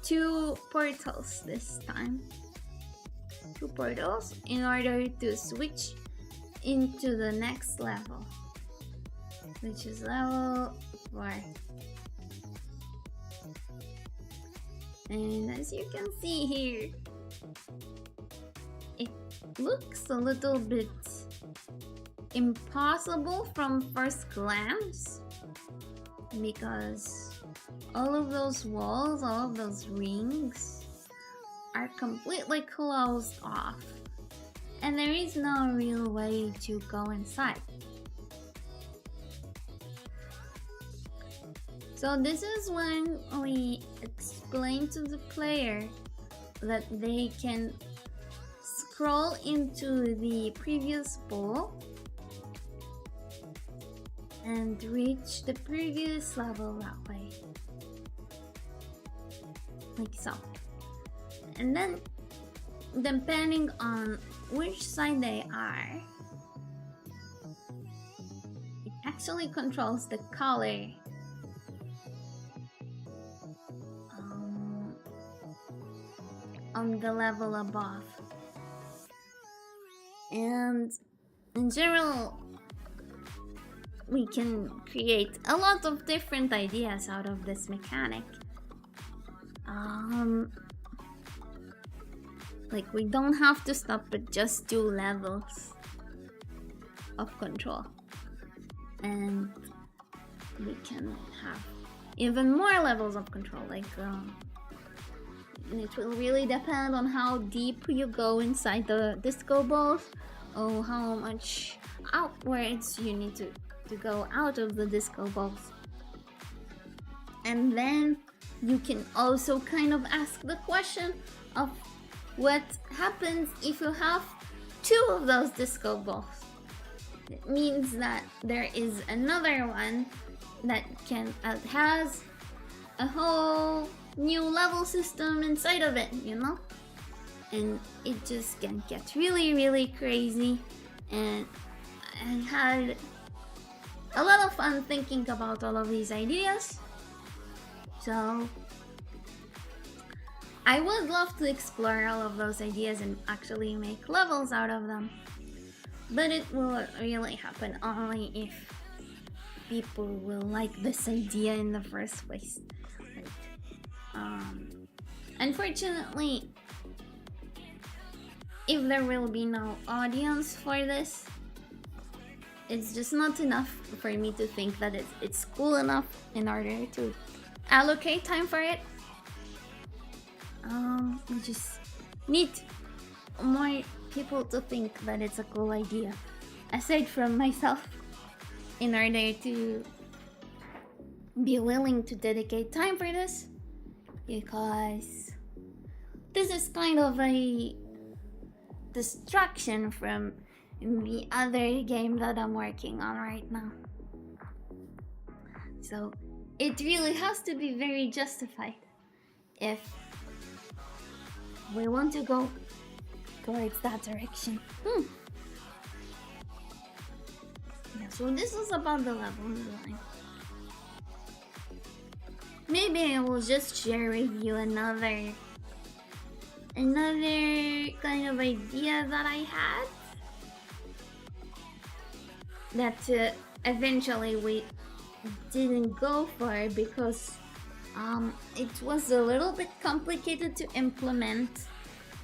2 portals this time. 2 portals in order to switch into the next level, which is level 4. And as you can see here, it looks a little bit impossible from first glance because all of those walls, all of those rings are completely closed off, and there is no real way to go inside. So this is when we explain to the player that they can scroll into the previous ball and reach the previous level that way, like so. And then depending on which side they are, it actually controls the color on the level above. And in general, we can create a lot of different ideas out of this mechanic. Like, we don't have to stop at just 2 levels of control. And we can have even more levels of control. Like, it will really depend on how deep you go inside the disco balls, or how much outwards you need to go out of the disco balls. And then you can also kind of ask the question of what happens if you have 2 of those disco balls. It means that there is another one that has a whole new level system inside of it, you know? And it just can get really, really crazy. And I had a lot of fun thinking about all of these ideas. So I would love to explore all of those ideas and actually make levels out of them. But it will really happen only if people will like this idea in the first place. Unfortunately, if there will be no audience for this, it's just not enough for me to think that it's cool enough in order to allocate time for it. We just need more people to think that it's a cool idea, aside from myself, in order to be willing to dedicate time for this, because this is kind of a distraction from the other game that I'm working on right now. So it really has to be very justified if we want to go towards that direction. Yeah, so this is about the level design. Maybe I will just share with you another kind of idea that I had that eventually we didn't go for because it was a little bit complicated to implement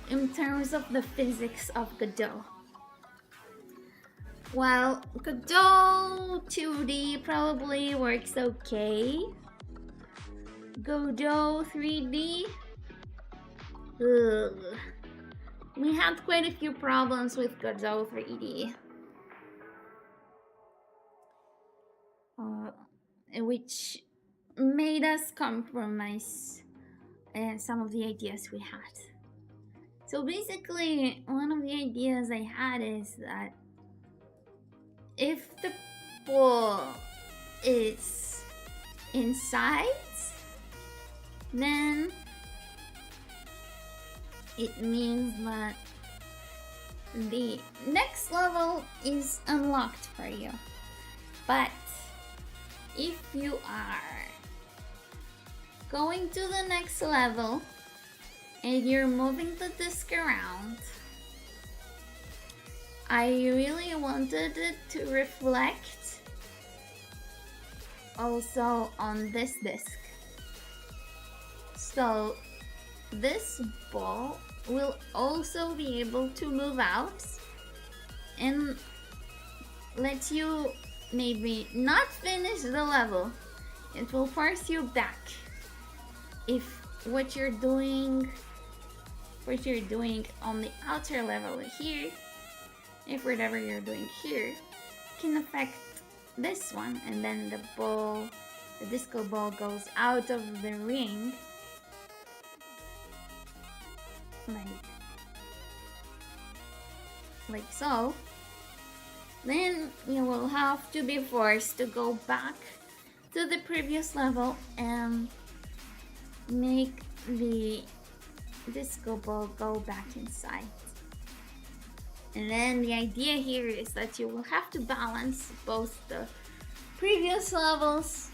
in terms of the physics of Godot. While Godot 2D probably works okay, Godot 3D, we had quite a few problems with Godot 3D, which made us compromise some of the ideas we had. So basically, one of the ideas I had is that if the ball is inside, then it means that the next level is unlocked for you. But if you are going to the next level and you're moving the disc around, I really wanted it to reflect also on this disc. So this ball will also be able to move out and let you maybe not finish the level. It will force you back if what you're doing on the outer level here, if whatever you're doing here can affect this one, and then the disco ball goes out of the ring like so, then you will have to be forced to go back to the previous level and make the disco ball go back inside. And then the idea here is that you will have to balance both the previous levels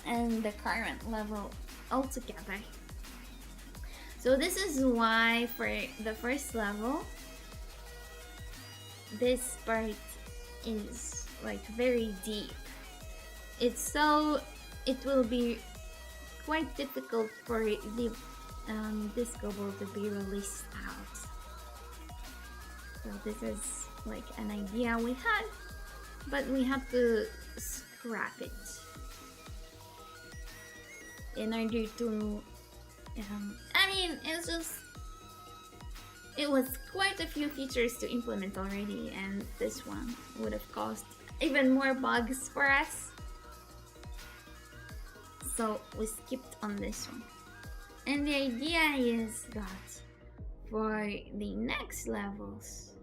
and the current level altogether. So this is why for the first level, this part is like very deep. It will be quite difficult for the this Godot to be released out. So this is like an idea we had, but we have to scrap it in order to I mean, it was quite a few features to implement already, and this one would have caused even more bugs for us. So we skipped on this one. And the idea is that for the next levels,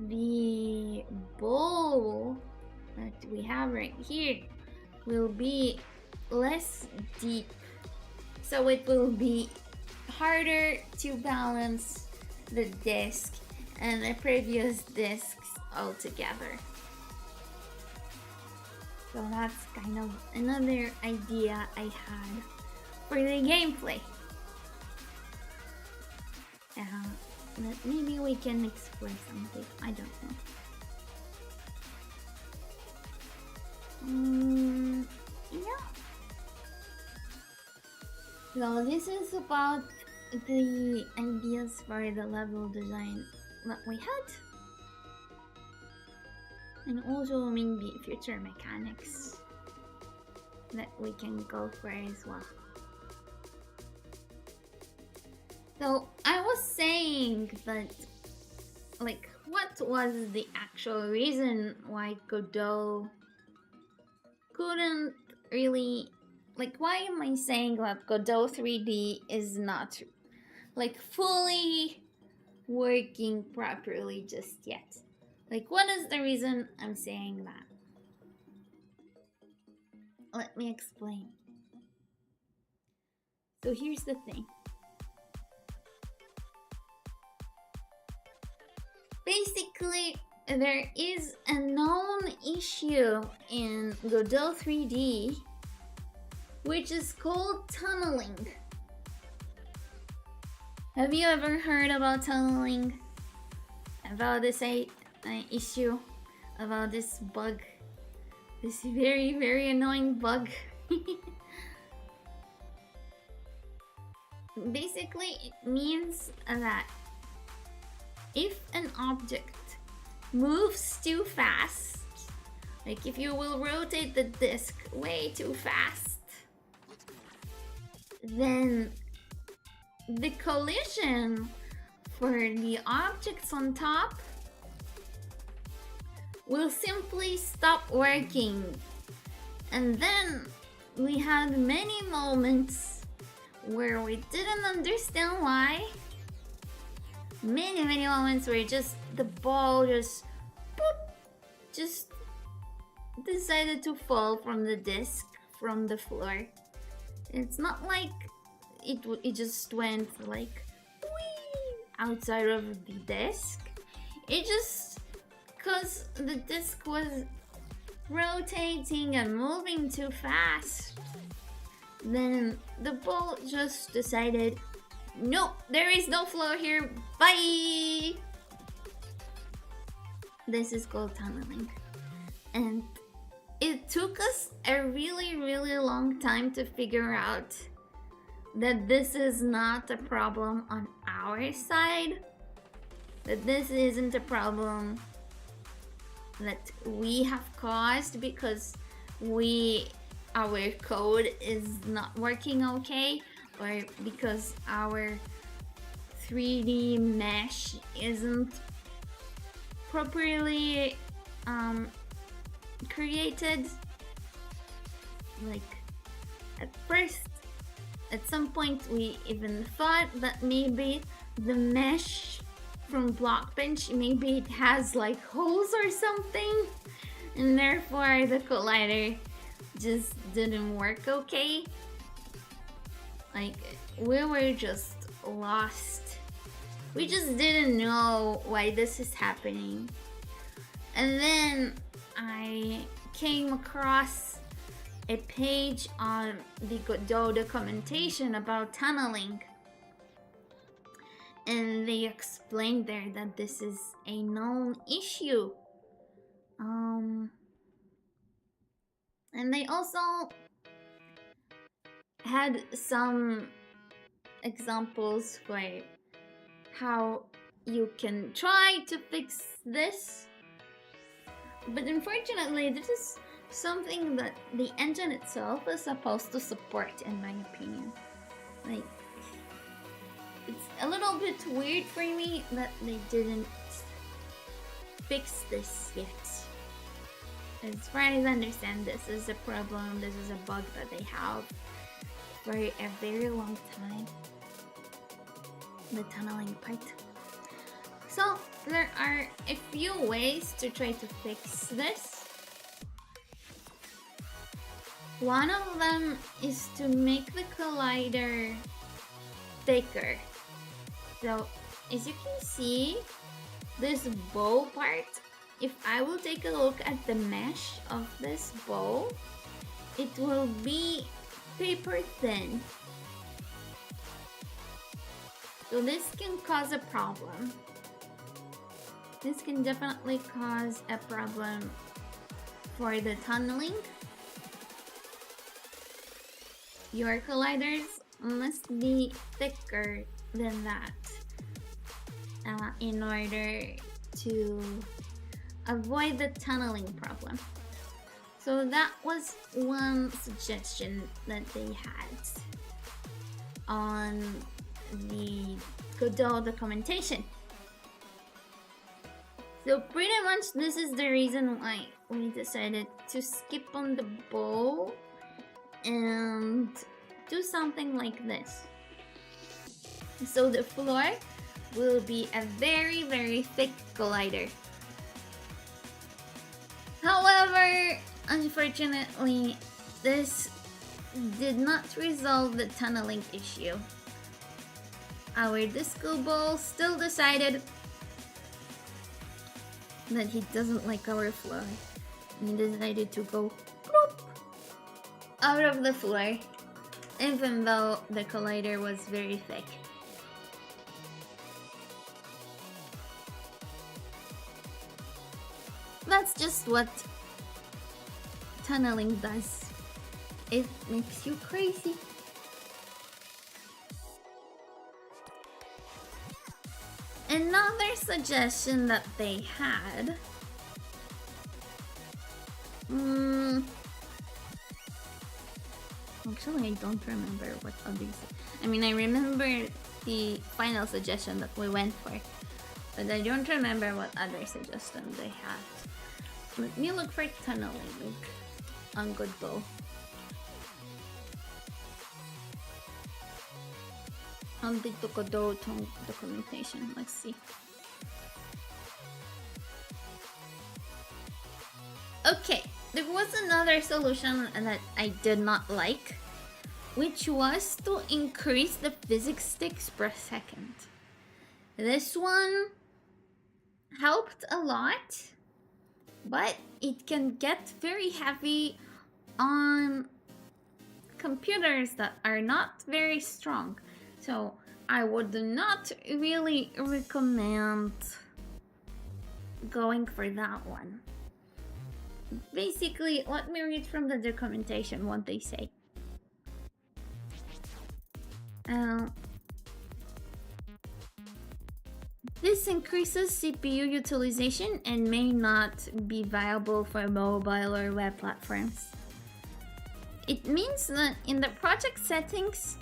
the bowl that we have right here will be less deep, so it will be harder to balance the disc and the previous discs all together. So that's kind of another idea I had for the gameplay. That maybe we can explore something, I don't know. Yeah. So this is about the ideas for the level design that we had. And also maybe future mechanics that we can go for as well. So I was saying that, like, what was the actual reason why Godot couldn't really, like, why am I saying that Godot 3D is not like fully working properly just yet? Like, what is the reason I'm saying that? Let me explain. So here's the thing. Basically, there is a known issue in Godot 3D, which is called tunneling. Have you ever heard about tunneling? About this issue? About this bug? This very, very annoying bug? Basically, it means that if an object moves too fast, like if you will rotate the disk way too fast, then the collision for the objects on top will simply stop working. And then we had many moments where we didn't understand why. Many moments where just the ball just decided to fall from the disc, from the floor. It's not like it just went like whee, outside of the disc. It just, cause the disc was rotating and moving too fast, then the ball just decided, nope, there is no flow here, bye! This is called tunneling. And it took us a really, really long time to figure out that this is not a problem on our side, that this isn't a problem that we have caused because our code is not working okay, or because our 3D mesh isn't properly created. Like, at some point we even thought that maybe the mesh from Blockbench, maybe it has like holes or something, and therefore the collider just didn't work okay. Like, we were just lost. We just didn't know why this is happening. And then I came across a page on the Godot documentation about tunneling. And they explained there that this is a known issue. And they also had some examples for how you can try to fix this, but unfortunately this is something that the engine itself is supposed to support, in my opinion. Like, it's a little bit weird for me that they didn't fix this yet. As far as I understand, this is a problem, this is a bug that they have for a very long time. The tunneling part. So there are a few ways to try to fix this. One of them is to make the collider thicker. So as you can see, this bow part, if I will take a look at the mesh of this bow, it will be paper thin. So this can cause a problem. This can definitely cause a problem for the tunneling. Your colliders must be thicker than that in order to avoid the tunneling problem. So that was one suggestion that they had on the Godot documentation. So pretty much this is the reason why we decided to skip on the bow and do something like this. So the floor will be a very, very thick collider. However, unfortunately, this did not resolve the tunneling issue. Our disco ball still decided that he doesn't like our floor, and he decided to go bloop out of the floor, even though the collider was very thick. That's just what tunneling does. It makes you crazy. Another suggestion that they had, actually I don't remember what others. I mean, I remember the final suggestion that we went for, but I don't remember what other suggestions they had. Let me look for tunneling on Godot. On the Godot documentation, let's see. Okay, there was another solution that I did not like, which was to increase the physics ticks per second. This one helped a lot, but it can get very heavy on computers that are not very strong. So I would not really recommend going for that one. Basically, let me read from the documentation what they say. This increases CPU utilization and may not be viable for mobile or web platforms. It means that in the project settings,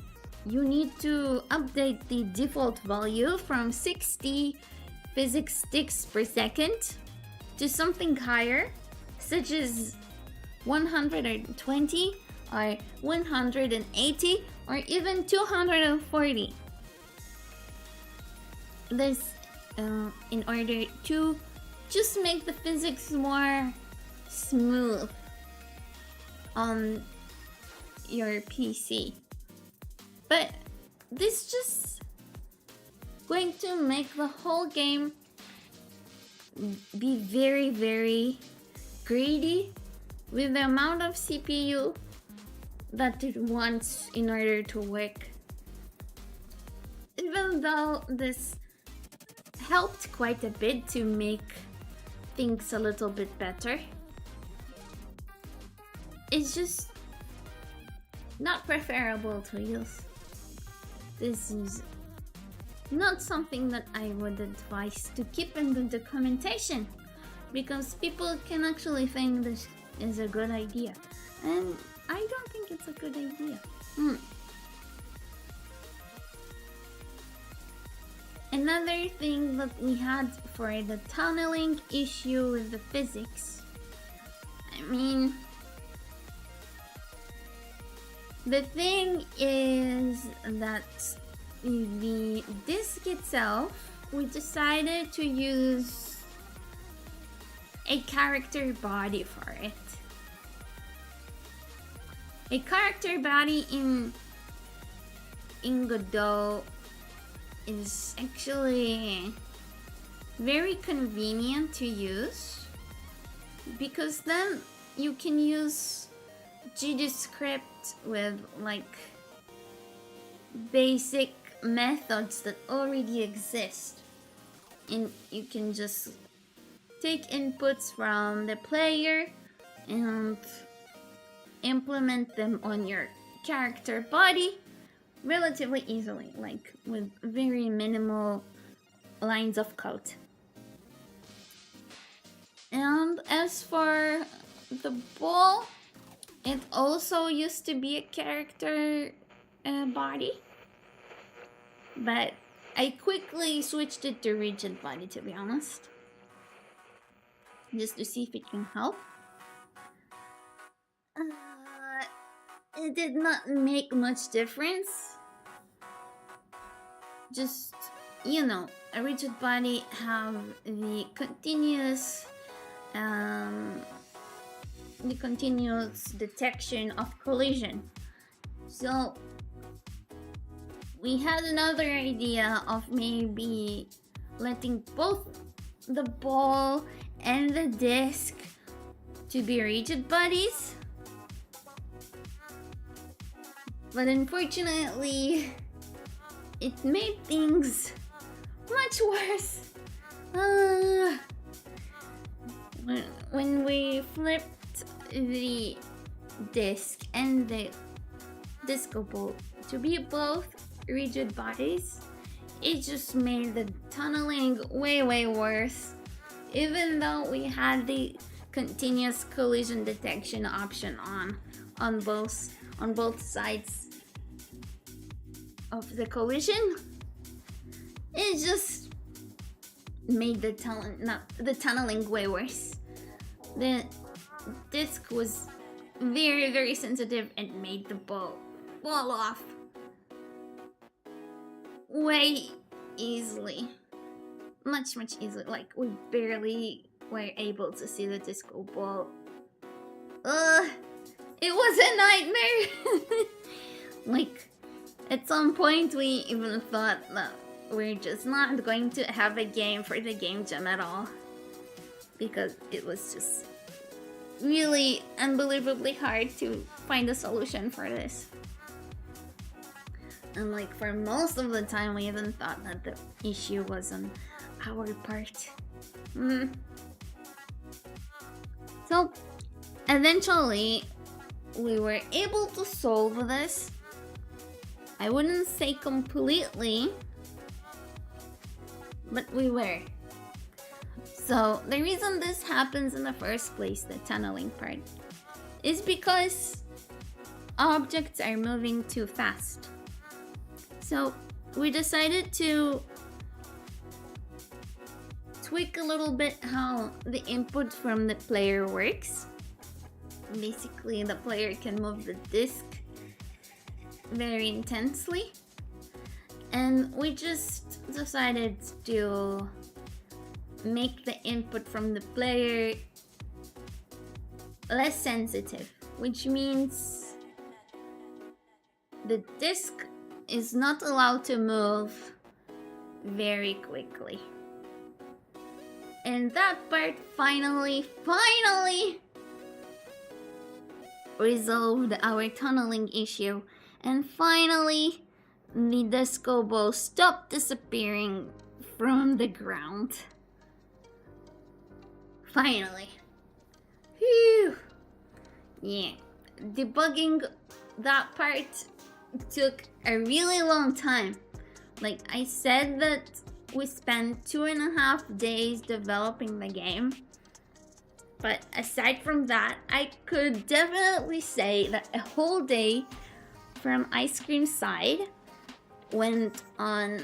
you need to update the default value from 60 physics ticks per second to something higher, such as 120 or 180 or even 240. This in order to just make the physics more smooth on your PC. But this just going to make the whole game be very, very greedy with the amount of CPU that it wants in order to work. Even though this helped quite a bit to make things a little bit better, it's just not preferable to use. This is not something that I would advise to keep in the documentation, because people can actually think this is a good idea, and I don't think it's a good idea. Another thing that we had for the tunneling issue with the physics, I mean, the thing is that the disc itself, we decided to use a character body for it. A character body in Godot is actually very convenient to use, because then you can use GDScript with like basic methods that already exist, and you can just take inputs from the player and implement them on your character body relatively easily, like with very minimal lines of code. And as for the ball, it also used to be a character body, but I quickly switched it to rigid body, to be honest, just to see if it can help. It did not make much difference. Just, you know, a rigid body have the continuous detection of collision. So we had another idea of maybe letting both the ball and the disc to be rigid bodies, but unfortunately it made things much worse. When we flipped the disc and the disco ball to be both rigid bodies, it just made the tunneling way worse, even though we had the continuous collision detection option on both sides of the collision. It just made the tunneling way worse. The disc was very sensitive and made the ball fall off way easily, much easily. Like, we barely were able to see the disco ball. It was a nightmare. Like, at some point we even thought that we're just not going to have a game for the game jam at all, because it was just really unbelievably hard to find a solution for this. And like, for most of the time we even thought that the issue was on our part. So eventually we were able to solve this. I wouldn't say completely, but we were. So the reason this happens in the first place, the tunneling part, is because objects are moving too fast. So we decided to tweak a little bit how the input from the player works. Basically, the player can move the disc very intensely, and we just decided to make the input from the player less sensitive, which means the disc is not allowed to move very quickly. And that part finally resolved our tunneling issue, and finally the disco ball stopped disappearing from the ground. Finally. Phew. Yeah, debugging that part took a really long time. Like I said that we spent 2.5 days developing the game. But aside from that, I could definitely say that a whole day from Aysqrim's side went on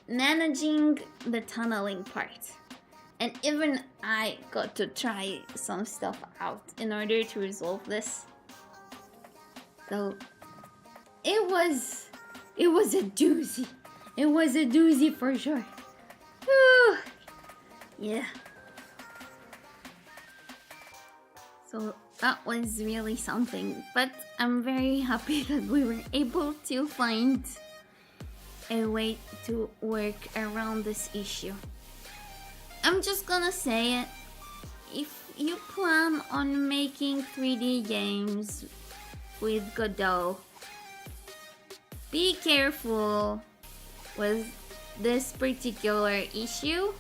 managing the tunneling part. And even I got to try some stuff out in order to resolve this. So it was a doozy. It was a doozy for sure. Whew. Yeah. So that was really something, but I'm very happy that we were able to find a way to work around this issue. I'm just gonna say it, if you plan on making 3D games with Godot, be careful with this particular issue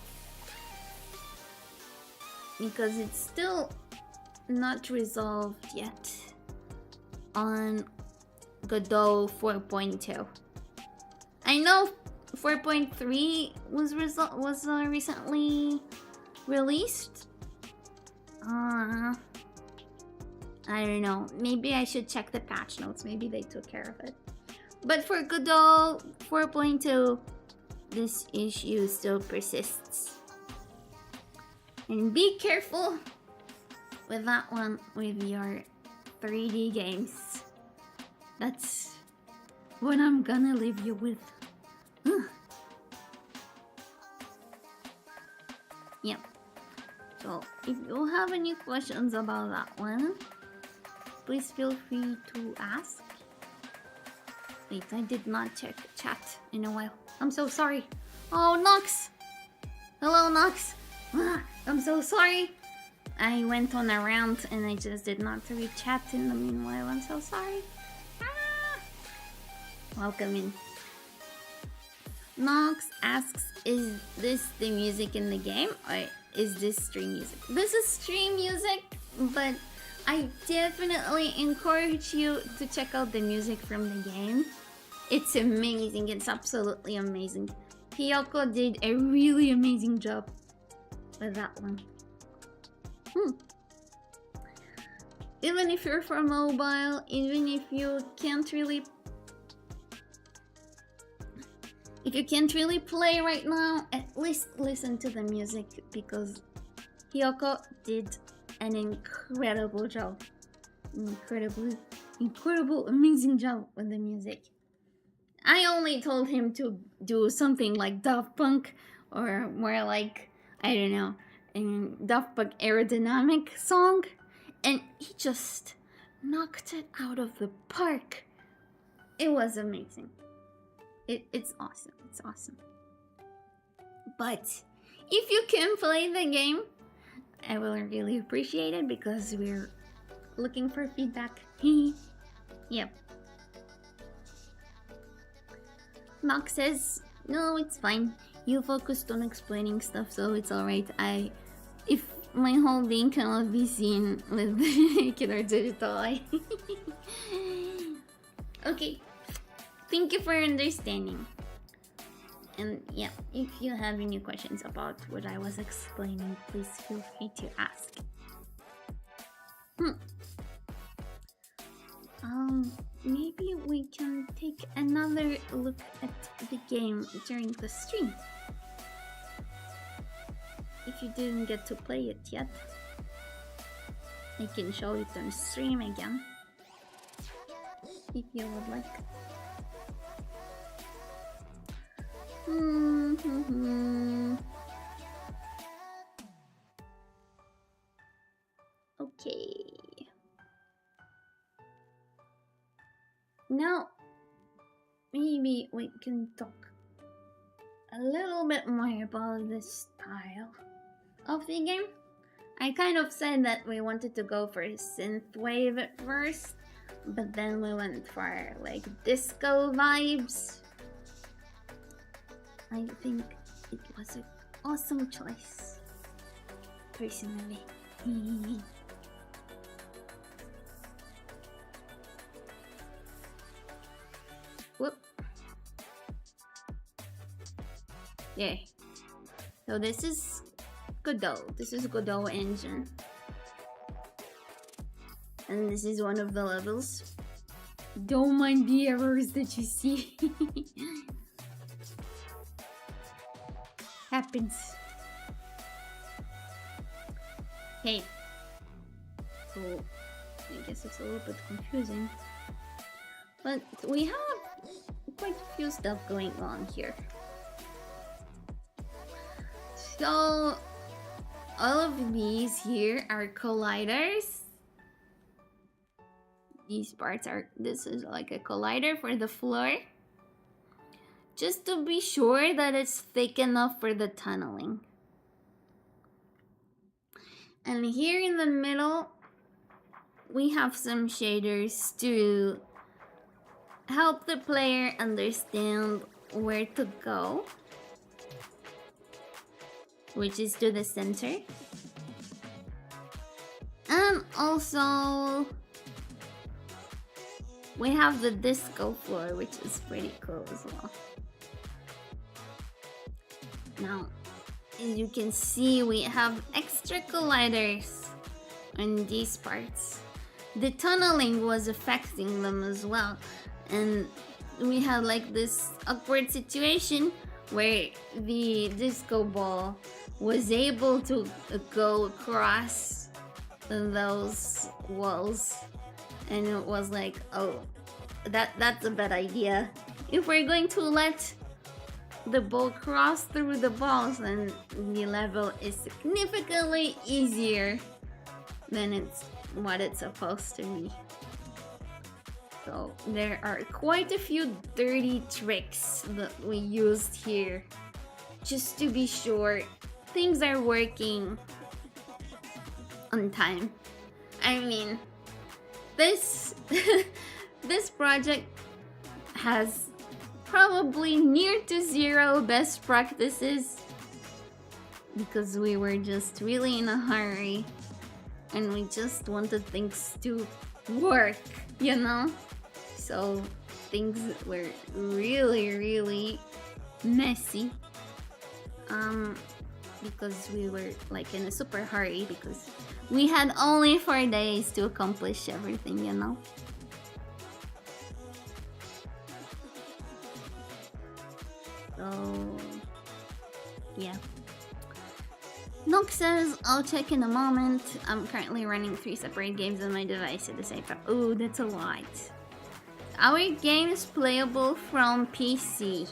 because it's still not resolved yet on Godot 4.2. I know 4.3 was recently released. I don't know. Maybe I should check the patch notes. Maybe they took care of it. But for Godot 4.2, this issue still persists. And be careful with that one with your 3D games. That's what I'm gonna leave you with. Yep. So if you have any questions about that one, please feel free to ask. Wait, I did not check chat in a while. I'm so sorry. Oh, Nox! Hello, Nox! I'm so sorry. I went on a rant and I just did not read chat in the meanwhile. I'm so sorry. Welcome in. Nox asks, is this the music in the game or is this stream music? This is stream music, but I definitely encourage you to check out the music from the game. It's amazing. It's absolutely amazing. Hiyoko did a really amazing job with that one. Even if you're for mobile, even if you can't really play right now, at least listen to the music because Hiyoko did an incredible job. Incredible, amazing job with the music. I only told him to do something like Daft Punk or more like, I don't know, Daft Punk aerodynamic song, and he just knocked it out of the park. It was amazing. It's awesome. It's awesome. But if you can play the game, I will really appreciate it because we're looking for feedback. Yep. Mark says, no, it's fine. You focused on explaining stuff, so it's alright. If my whole being cannot be seen with Killer Digital Eye. Okay. Thank you for understanding. And yeah, if you have any questions about what I was explaining, please feel free to ask. Maybe we can take another look at the game during the stream. If you didn't get to play it yet, I can show it on stream again, if you would like. Okay. Now, maybe we can talk a little bit more about the style of the game. I kind of said that we wanted to go for synthwave at first, but then we went for like disco vibes. I think it was an awesome choice, personally. Yeah. So this is Godot. This is Godot engine. And this is one of the levels. Don't mind the errors that you see. Happens. Okay. So I guess it's a little bit confusing. But we have quite a few stuff going on here. So all of these here are colliders. These parts are, this is like a collider for the floor. Just to be sure that it's thick enough for the tunneling. And here in the middle, we have some shaders to help the player understand where to go, which is to the center. And also, we have the disco floor, which is pretty cool as well. Now, as you can see, we have extra colliders on these parts. The tunneling was affecting them as well. And we had like this awkward situation where the disco ball was able to go across those walls. And it was like, oh, that's a bad idea. If we're going to let the ball cross through the balls, then the level is significantly easier than what it's supposed to be. So there are quite a few dirty tricks that we used here just to be sure things are working on time. I mean, this this project has probably near to zero best practices because we were just really in a hurry and we just wanted things to work, you know? So things were really messy because we were like in a super hurry because we had only 4 days to accomplish everything, you know? So yeah. Nook says, I'll check in a moment. I'm currently running 3 separate games on my device at the same time. Oh, that's a lot. Our game is playable from PC.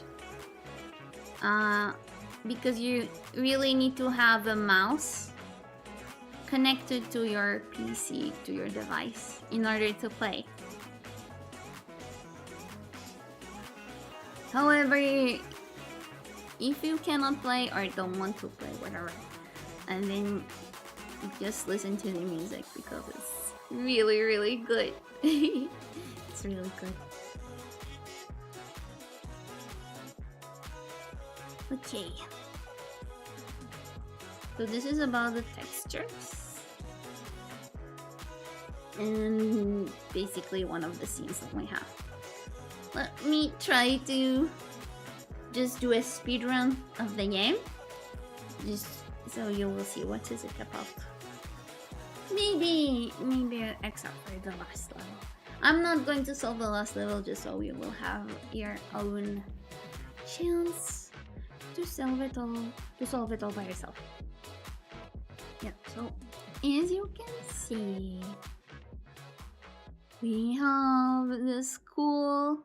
Because you really need to have a mouse connected to your PC, to your device, in order to play. However, if you cannot play or don't want to play, whatever, and then just listen to the music because it's really good. It's really good. Okay. So this is about the textures. And basically one of the scenes that we have. Let me try to just do a speed run of the game. Just so you will see what is it about. Maybe except for the last level. I'm not going to solve the last level just so you will have your own chance to solve it all by yourself. Yeah, so as you can see, we have this cool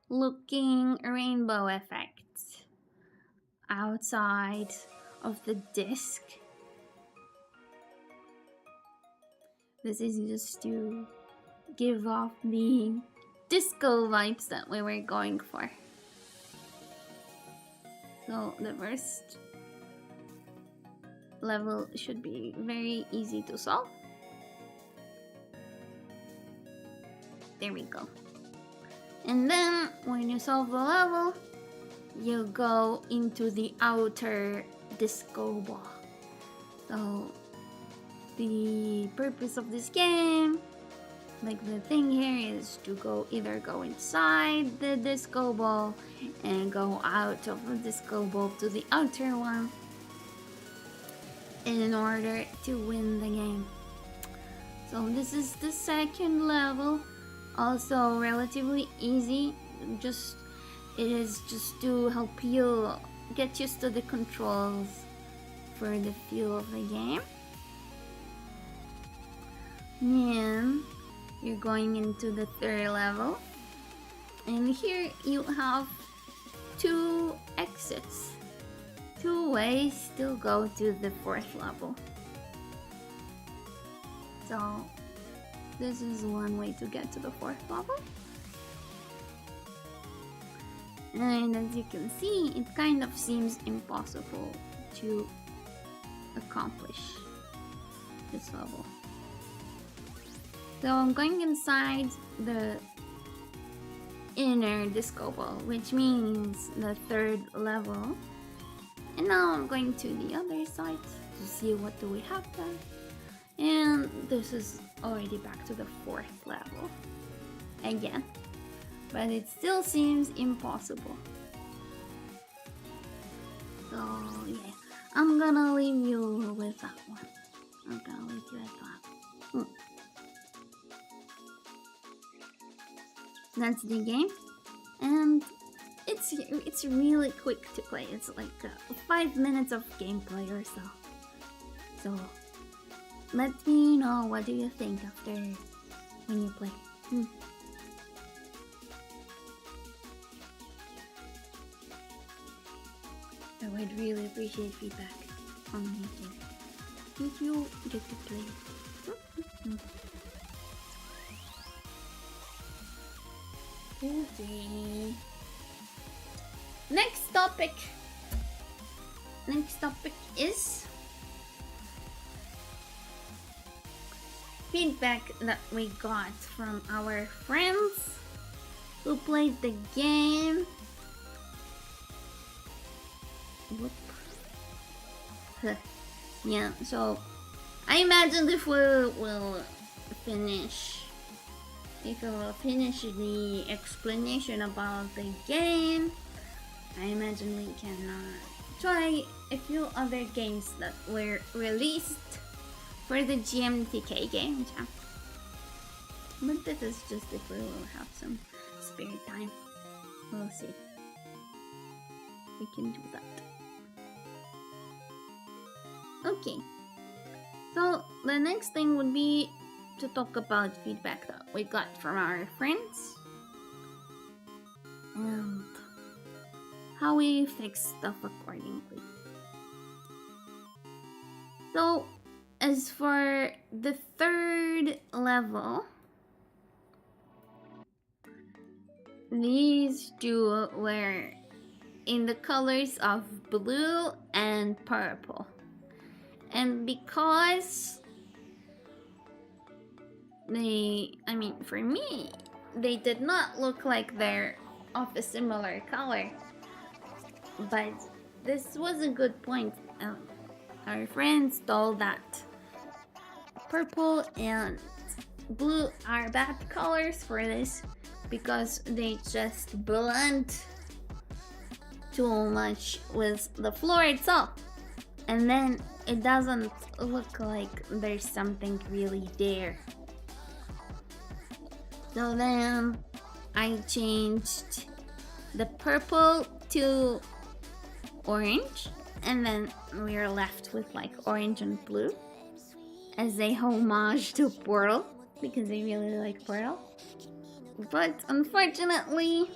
looking rainbow effect outside of the disc. This is just to give off the disco vibes that we were going for. So the first level should be very easy to solve. There we go. And then when you solve the level, you go into the outer disco ball. So the purpose of this game like the thing here is to either go inside the disco ball and go out of the disco ball to the outer one in order to win the game. So this is the second level, also relatively easy. It is just to help you get used to the controls for the feel of the game. And you're going into the third level, and here you have 2 exits, 2 ways to go to the 4th level. So this is one way to get to the 4th level, and as you can see, it kind of seems impossible to accomplish this level. So I'm going inside the inner disco ball, which means the 3rd level. And now I'm going to the other side to see what do we have there. And this is already back to the 4th level again. But it still seems impossible. So yeah, I'm gonna leave you with that one. I'm gonna leave you at that. That's the game, and it's really quick to play. It's like 5 minutes of gameplay or so. So let me know, what do you think after when you play? I would really appreciate feedback on YouTube if you get to play. Okay. Next topic is feedback that we got from our friends who played the game. Whoop. Yeah, so I imagine if we will finish the explanation about the game, I imagine we can try a few other games that were released for the GMTK game jam. But this is just if we will have some spare time. We'll see. We can do that. Okay. So the next thing would be to talk about feedback that we got from our friends and how we fix stuff accordingly. So as for the 3rd level, these 2 were in the colors of blue and purple, and because for me, they did not look like they're of a similar color. But this was a good point. Our friends told that purple and blue are bad colors for this because they just blend too much with the floor itself. And then it doesn't look like there's something really there. So then I changed the purple to orange, and then we are left with like orange and blue as a homage to Portal, because I really like Portal. But unfortunately,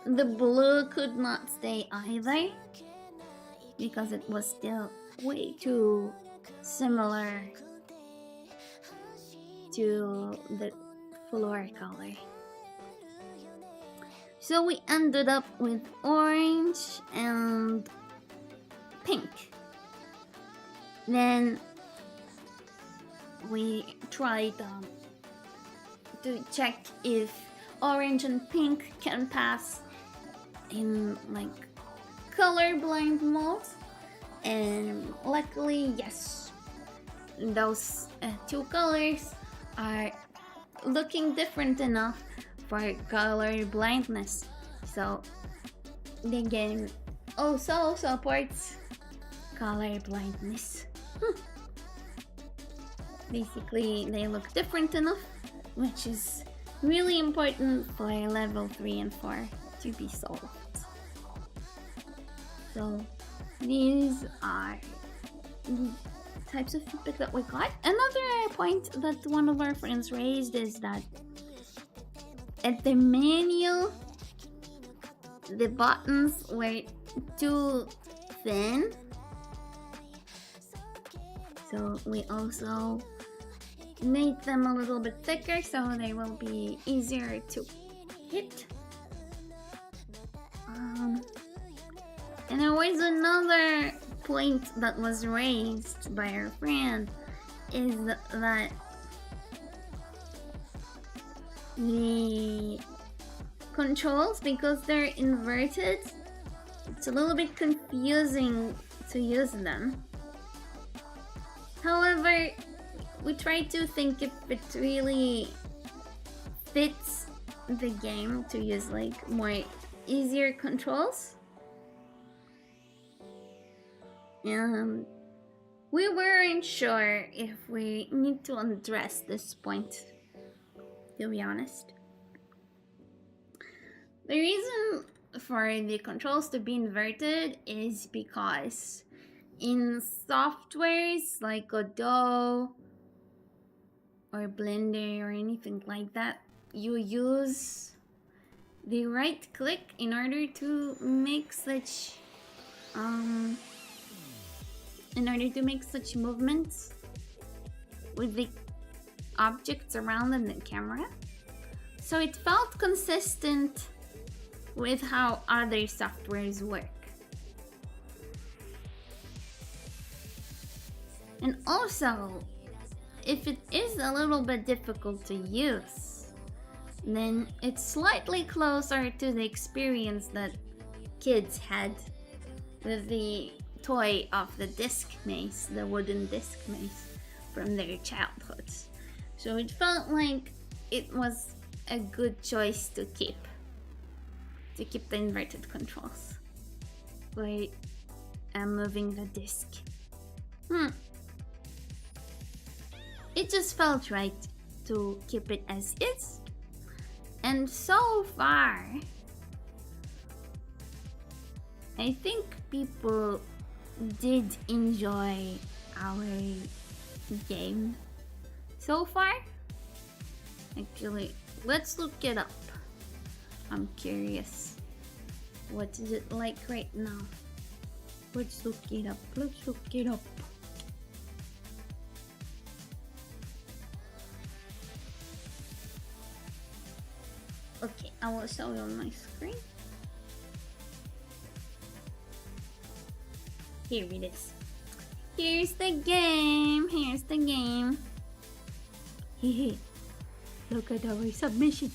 the blue could not stay either because it was still way too similar to the floor color. So we ended up with orange and pink. Then we tried to check if orange and pink can pass in like colorblind mode, and luckily yes, those 2 colors are looking different enough for color blindness. So the game also supports color blindness. Basically, they look different enough, which is really important for level 3 and 4 to be solved. So these are the types of feedback that we got. Another point that one of our friends raised is that at the menu, the buttons were too thin. So we also made them a little bit thicker so they will be easier to hit. And there was another point that was raised by our friend, is that the controls, because they're inverted, it's a little bit confusing to use them. However, we try to think if it really fits the game to use like more easier controls. We weren't sure if we need to address this point, to be honest. The reason for the controls to be inverted is because in softwares like Godot or Blender or anything like that, you use the right click in order to make such movements with the objects around in the camera. So it felt consistent with how other softwares work. And also, if it is a little bit difficult to use, then it's slightly closer to the experience that kids had with the toy of the disc maze, the wooden disc maze from their childhoods. So it felt like it was a good choice to keep the inverted controls. Wait, I'm moving the disc. It just felt right to keep it as is. And so far, I think people did enjoy our game so far. Actually, let's look it up. I'm curious. What is it like right now? Let's look it up. Okay, I will show you on my screen. Here it is. Here's the game. Hehe. Look at our submission.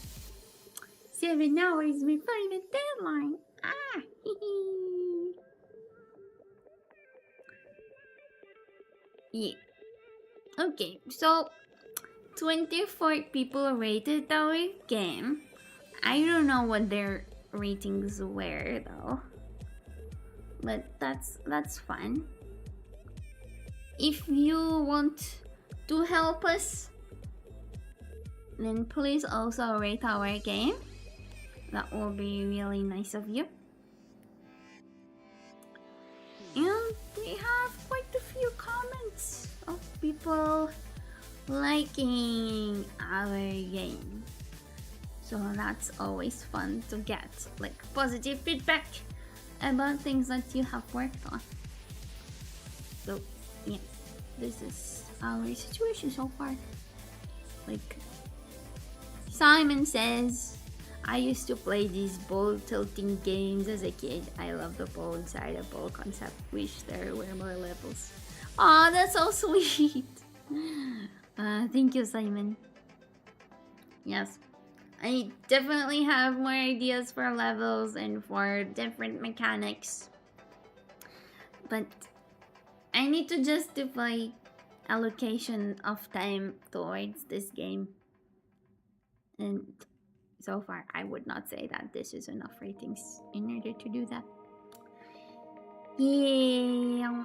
7 hours before the deadline. Yeah. Okay, so 24 people rated our game. I don't know what their ratings were though, but that's fun. If you want to help us, then please also rate our game. That will be really nice of you. And we have quite a few comments of people liking our game. So that's always fun to get, like positive feedback about things that you have worked on. So yes, this is our situation so far. Like Simon says, I used to play these ball tilting games as a kid. I love the ball inside a ball concept. Wish there were more levels. Aw, that's so sweet. Thank you, Simon. Yes, I definitely have more ideas for levels and for different mechanics. But I need to justify allocation of time towards this game, and so far I would not say that this is enough ratings in order to do that. Yeah.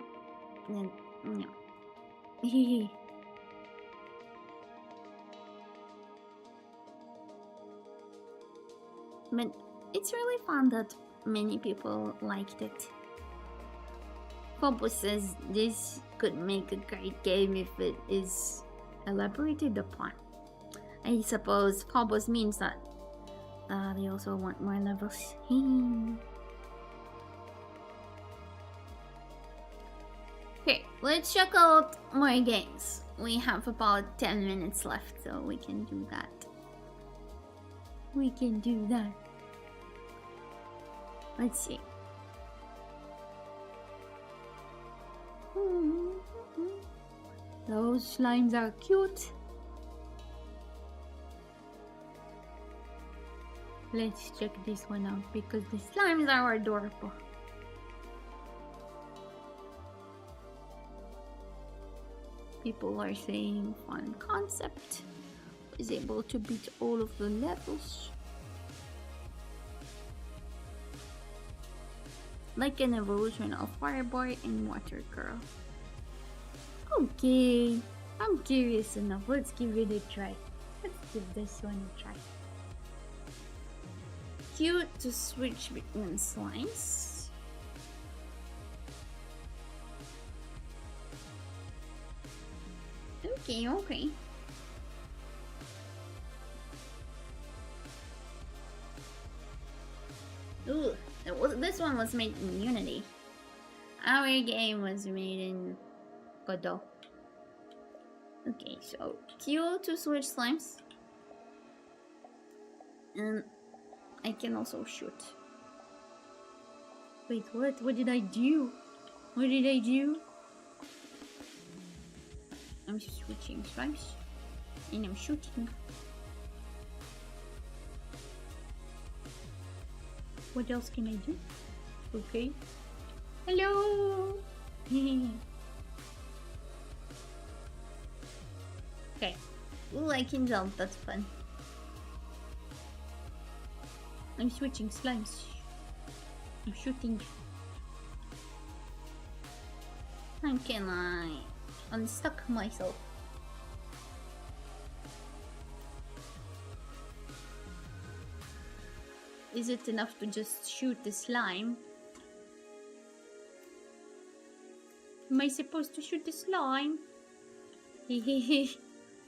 But it's really fun that many people liked it. Phobos says this could make a great game if it is elaborated upon. I suppose Phobos means that they also want more levels. Okay, let's check out more games. We have about 10 minutes left, so we can do that. We can do that. Let's see. Those slimes are cute. Let's check this one out because the slimes are adorable. People are saying fun concept. Is able to beat all of the levels. Like an evolution of Fireboy and Water Girl. Okay, I'm curious enough. Let's give it a try. Let's give this one a try. Cute to switch between slimes. Okay. Ooh, this one was made in Unity. Our game was made in Godot. Okay, so Q to switch slimes. And I can also shoot. Wait, what? What did I do? What did I do? I'm switching slimes. And I'm shooting. What else can I do? Okay. Hello! Okay. Ooh, I can jump. That's fun. I'm switching slimes. I'm shooting. How can I unstuck myself? Is it enough to just shoot the slime? Am I supposed to shoot the slime? I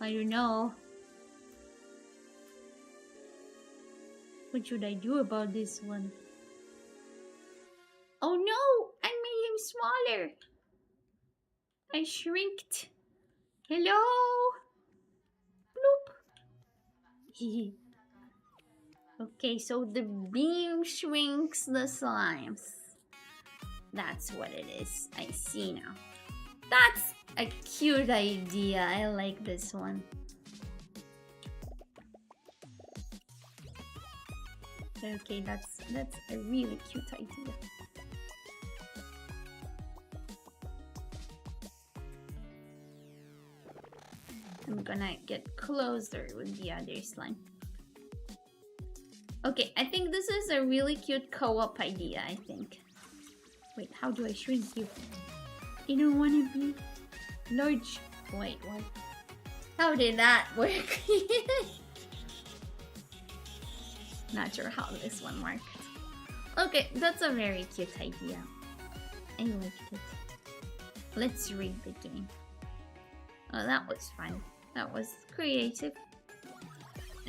don't know. What should I do about this one? Oh no! I made him smaller! I shrinked. Hello? Bloop. Okay, so the beam shrinks the slimes. That's what it is. I see now. That's a cute idea. I like this one. Okay, that's a really cute idea. I'm gonna get closer with the other slime. Okay, I think this is a really cute co-op idea, I think. Wait, how do I shrink you? You don't want to be large. Wait, what? How did that work? Not sure how this one worked. Okay, that's a very cute idea. I liked it. Let's read the game. Oh, that was fun. That was creative.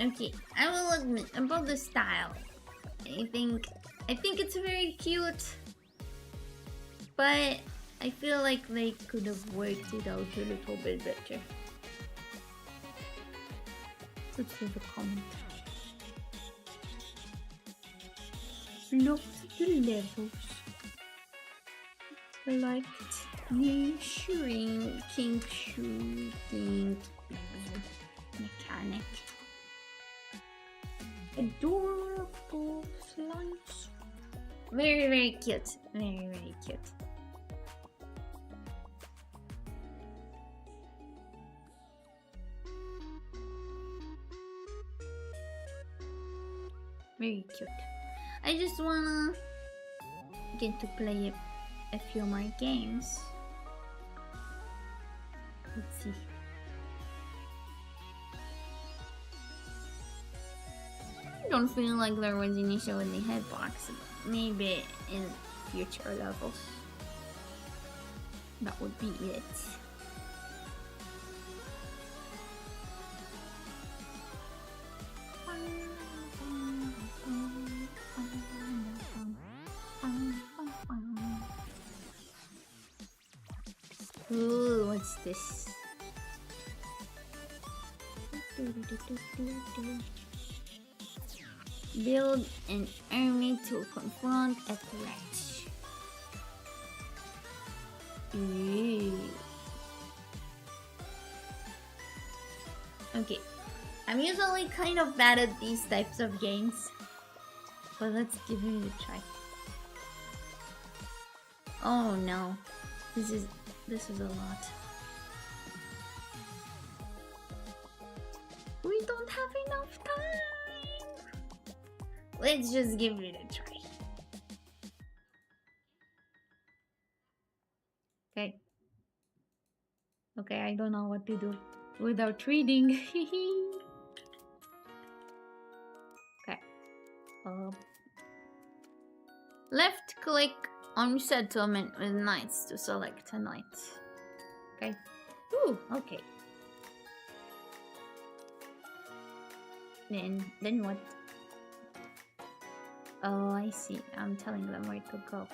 Okay, I will admit about the style. I think it's very cute, but I feel like they could have worked it out a little bit better. Let's leave a comment. Look at the levels. I liked the shrinking shooting mechanic. Adorable slimes. Very, very cute. Very, very cute. Very cute. I just wanna get to play a few more games. Let's see. I don't feel like there was an issue with the hitbox. Maybe in future levels. That would be it. Ooh, what's this? Build an army to confront a threat. Ooh. Okay, I'm usually kind of bad at these types of games, but let's give it a try. Oh no, this is a lot. We don't have enough time. Let's just give it a try. Okay. Okay, I don't know what to do without reading. Okay. Left click on settlement with knights to select a knight. Okay. Ooh, okay. Then what? Oh, I see. I'm telling them where to go.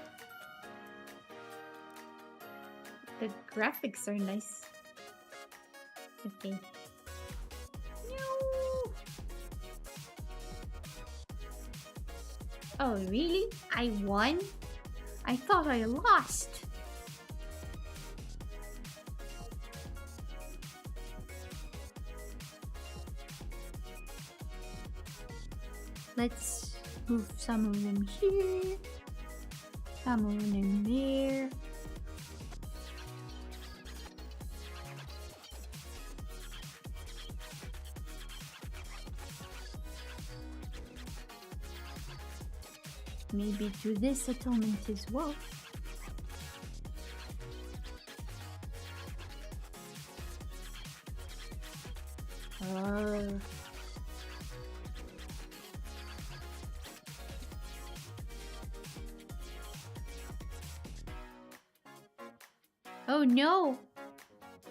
The graphics are nice. Okay. No. Oh, really? I won? I thought I lost. Let's move some of them here, some of them there. Maybe to this settlement as well. Oh no!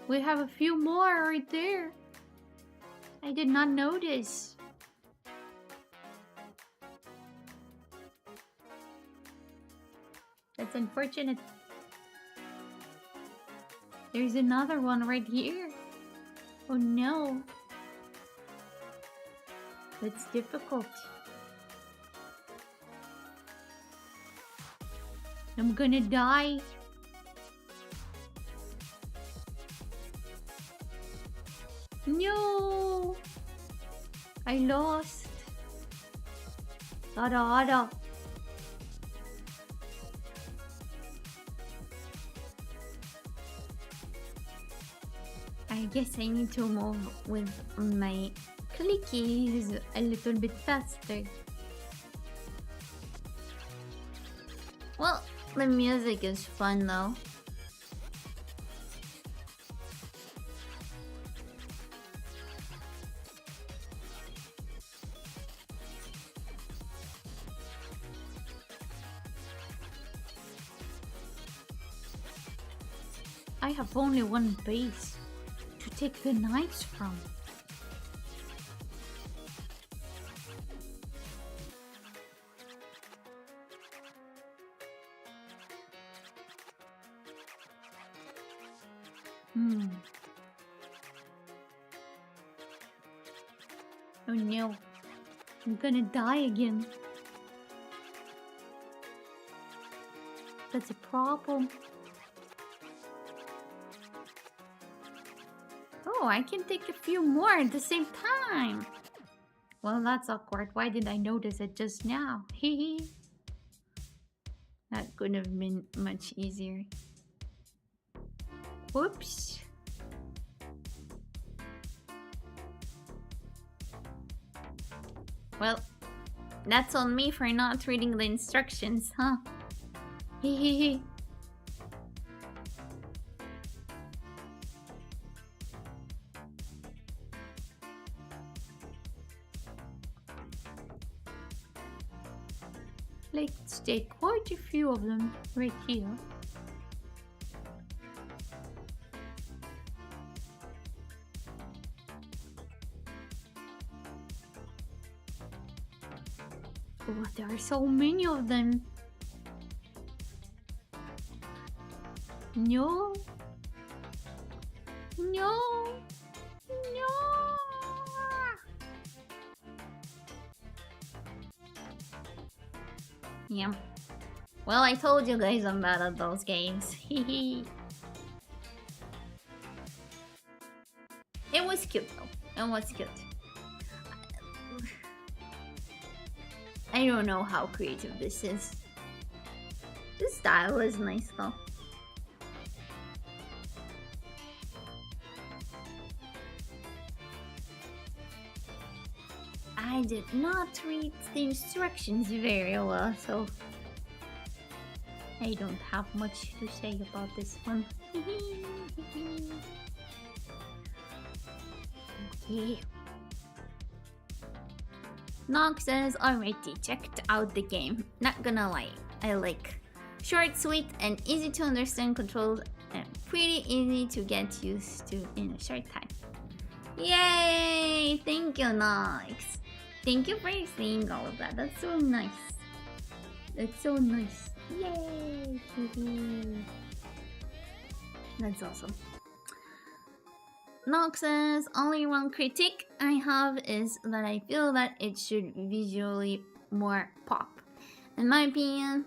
We have a few more right there. I did not notice. That's unfortunate. There's another one right here. Oh no. That's difficult. I'm gonna die. No! I lost. Ada. I guess I need to move with my clickies a little bit faster. Well, the music is fun though. I have only one base to take the knights from. Oh no, I'm gonna die again. That's a problem. Oh, I can take a few more at the same time. Well, that's awkward. Why did I notice it just now? Hehe. That could have been much easier. Whoops. Well, That's on me for not reading the instructions, huh? Hehehe. Let's take quite a few of them right here. Oh, there are so many of them. No. No. No. Yeah. Well, I told you guys I'm bad at those games. Hehe. It was cute though. It was cute. I don't know how creative this is. This style is nice though. I did not read the instructions very well, so I don't have much to say about this one. Okay. Nog says, alrighty, checked out the game. Not gonna lie, I like short, sweet, and easy to understand controls and pretty easy to get used to in a short time. Yay! Thank you, Nox. Thank you for saying all of that. That's so nice. That's so nice. Yay! That's awesome. Nox says, only one critique I have is that I feel that it should visually more pop. In my opinion,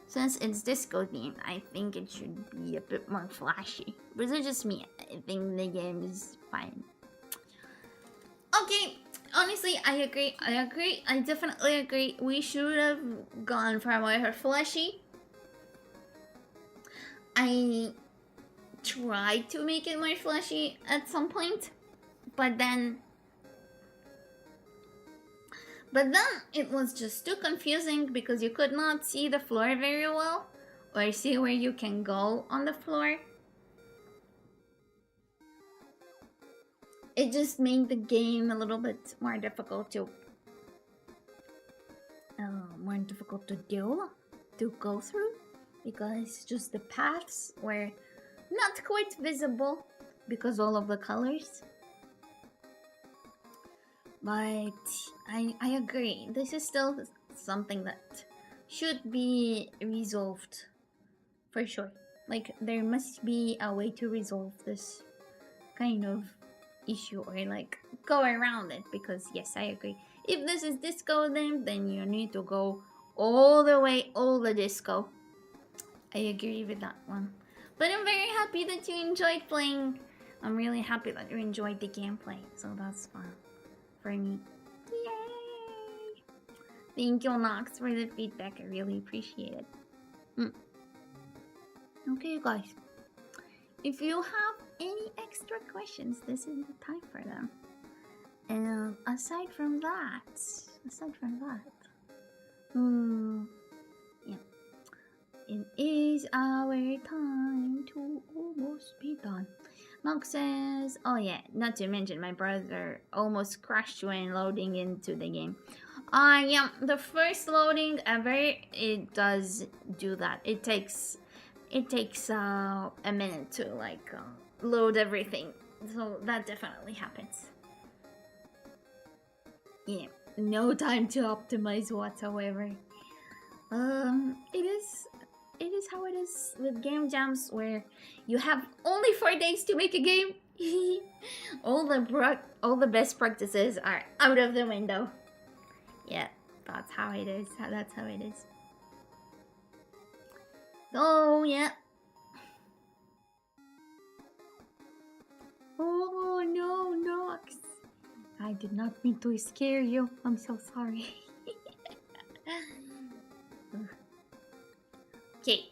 since it's disco themed, I think it should be a bit more flashy. But it's just me. I think the game is fine. Okay, honestly, I agree. I definitely agree. We should have gone for more flashy. I tried to make it more flashy at some point, but then it was just too confusing because you could not see the floor very well or see where you can go on the floor. It just made the game a little bit more difficult to go through, because just the paths were not quite visible because all of the colors. But I agree, this is still something that should be resolved for sure. Like, there must be a way to resolve this kind of issue, or like go around it, because yes, I agree, if this is disco then you need to go all the way, all the disco. I agree with that one. But I'm very happy that you enjoyed playing. I'm really happy that you enjoyed the gameplay, so that's fun for me. Yay! Thank you, Nox, for the feedback. I really appreciate it. Okay, guys. If you have any extra questions, this is the time for them. And aside from that, yeah, it is our time to almost be done. Nog says, oh yeah, not to mention my brother almost crashed when loading into the game. Yeah, the first loading ever, it does do that. It takes a minute to like load everything, so that definitely happens. Yeah, no time to optimize whatsoever. It is how it is with game jams, where you have only 4 days to make a game. all the best practices are out of the window. Yeah, that's how it is. That's how it is. So yeah. Oh no, Nox. I did not mean to scare you. I'm so sorry. Okay.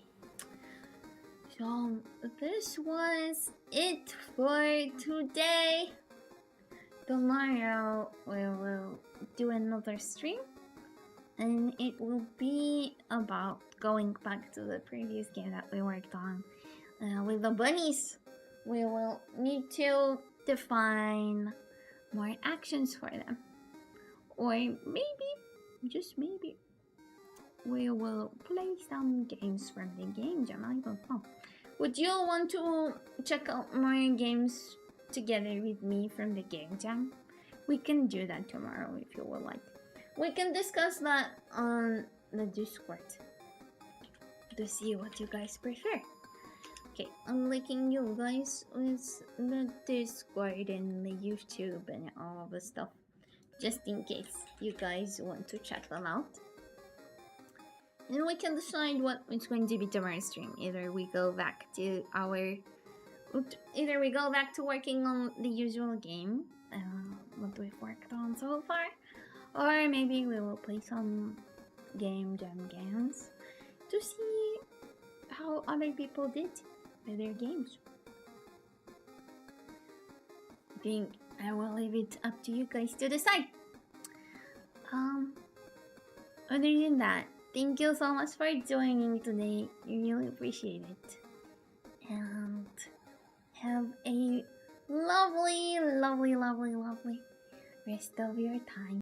So this was it for today. Tomorrow we will do another stream. and it will be about going back to the previous game that we worked on with the bunnies. We will need to define more actions for them, or maybe, just maybe, we will play some games from the game jam. I don't know. Would you want to check out more games together with me from the game jam? We can do that tomorrow if you would like. We can discuss that on the Discord to see what you guys prefer. Okay, I'm linking you guys with the Discord and the YouTube and all of the stuff, just in case you guys want to check them out. And we can decide what is going to be tomorrow's stream. Either we go back to working on the usual game, what we've worked on so far, or maybe we will play some game jam games to see how other people did with their games. I think I will leave it up to you guys to decide. Other than that, thank you so much for joining today. I really appreciate it. And have a lovely, lovely, lovely, lovely rest of your time.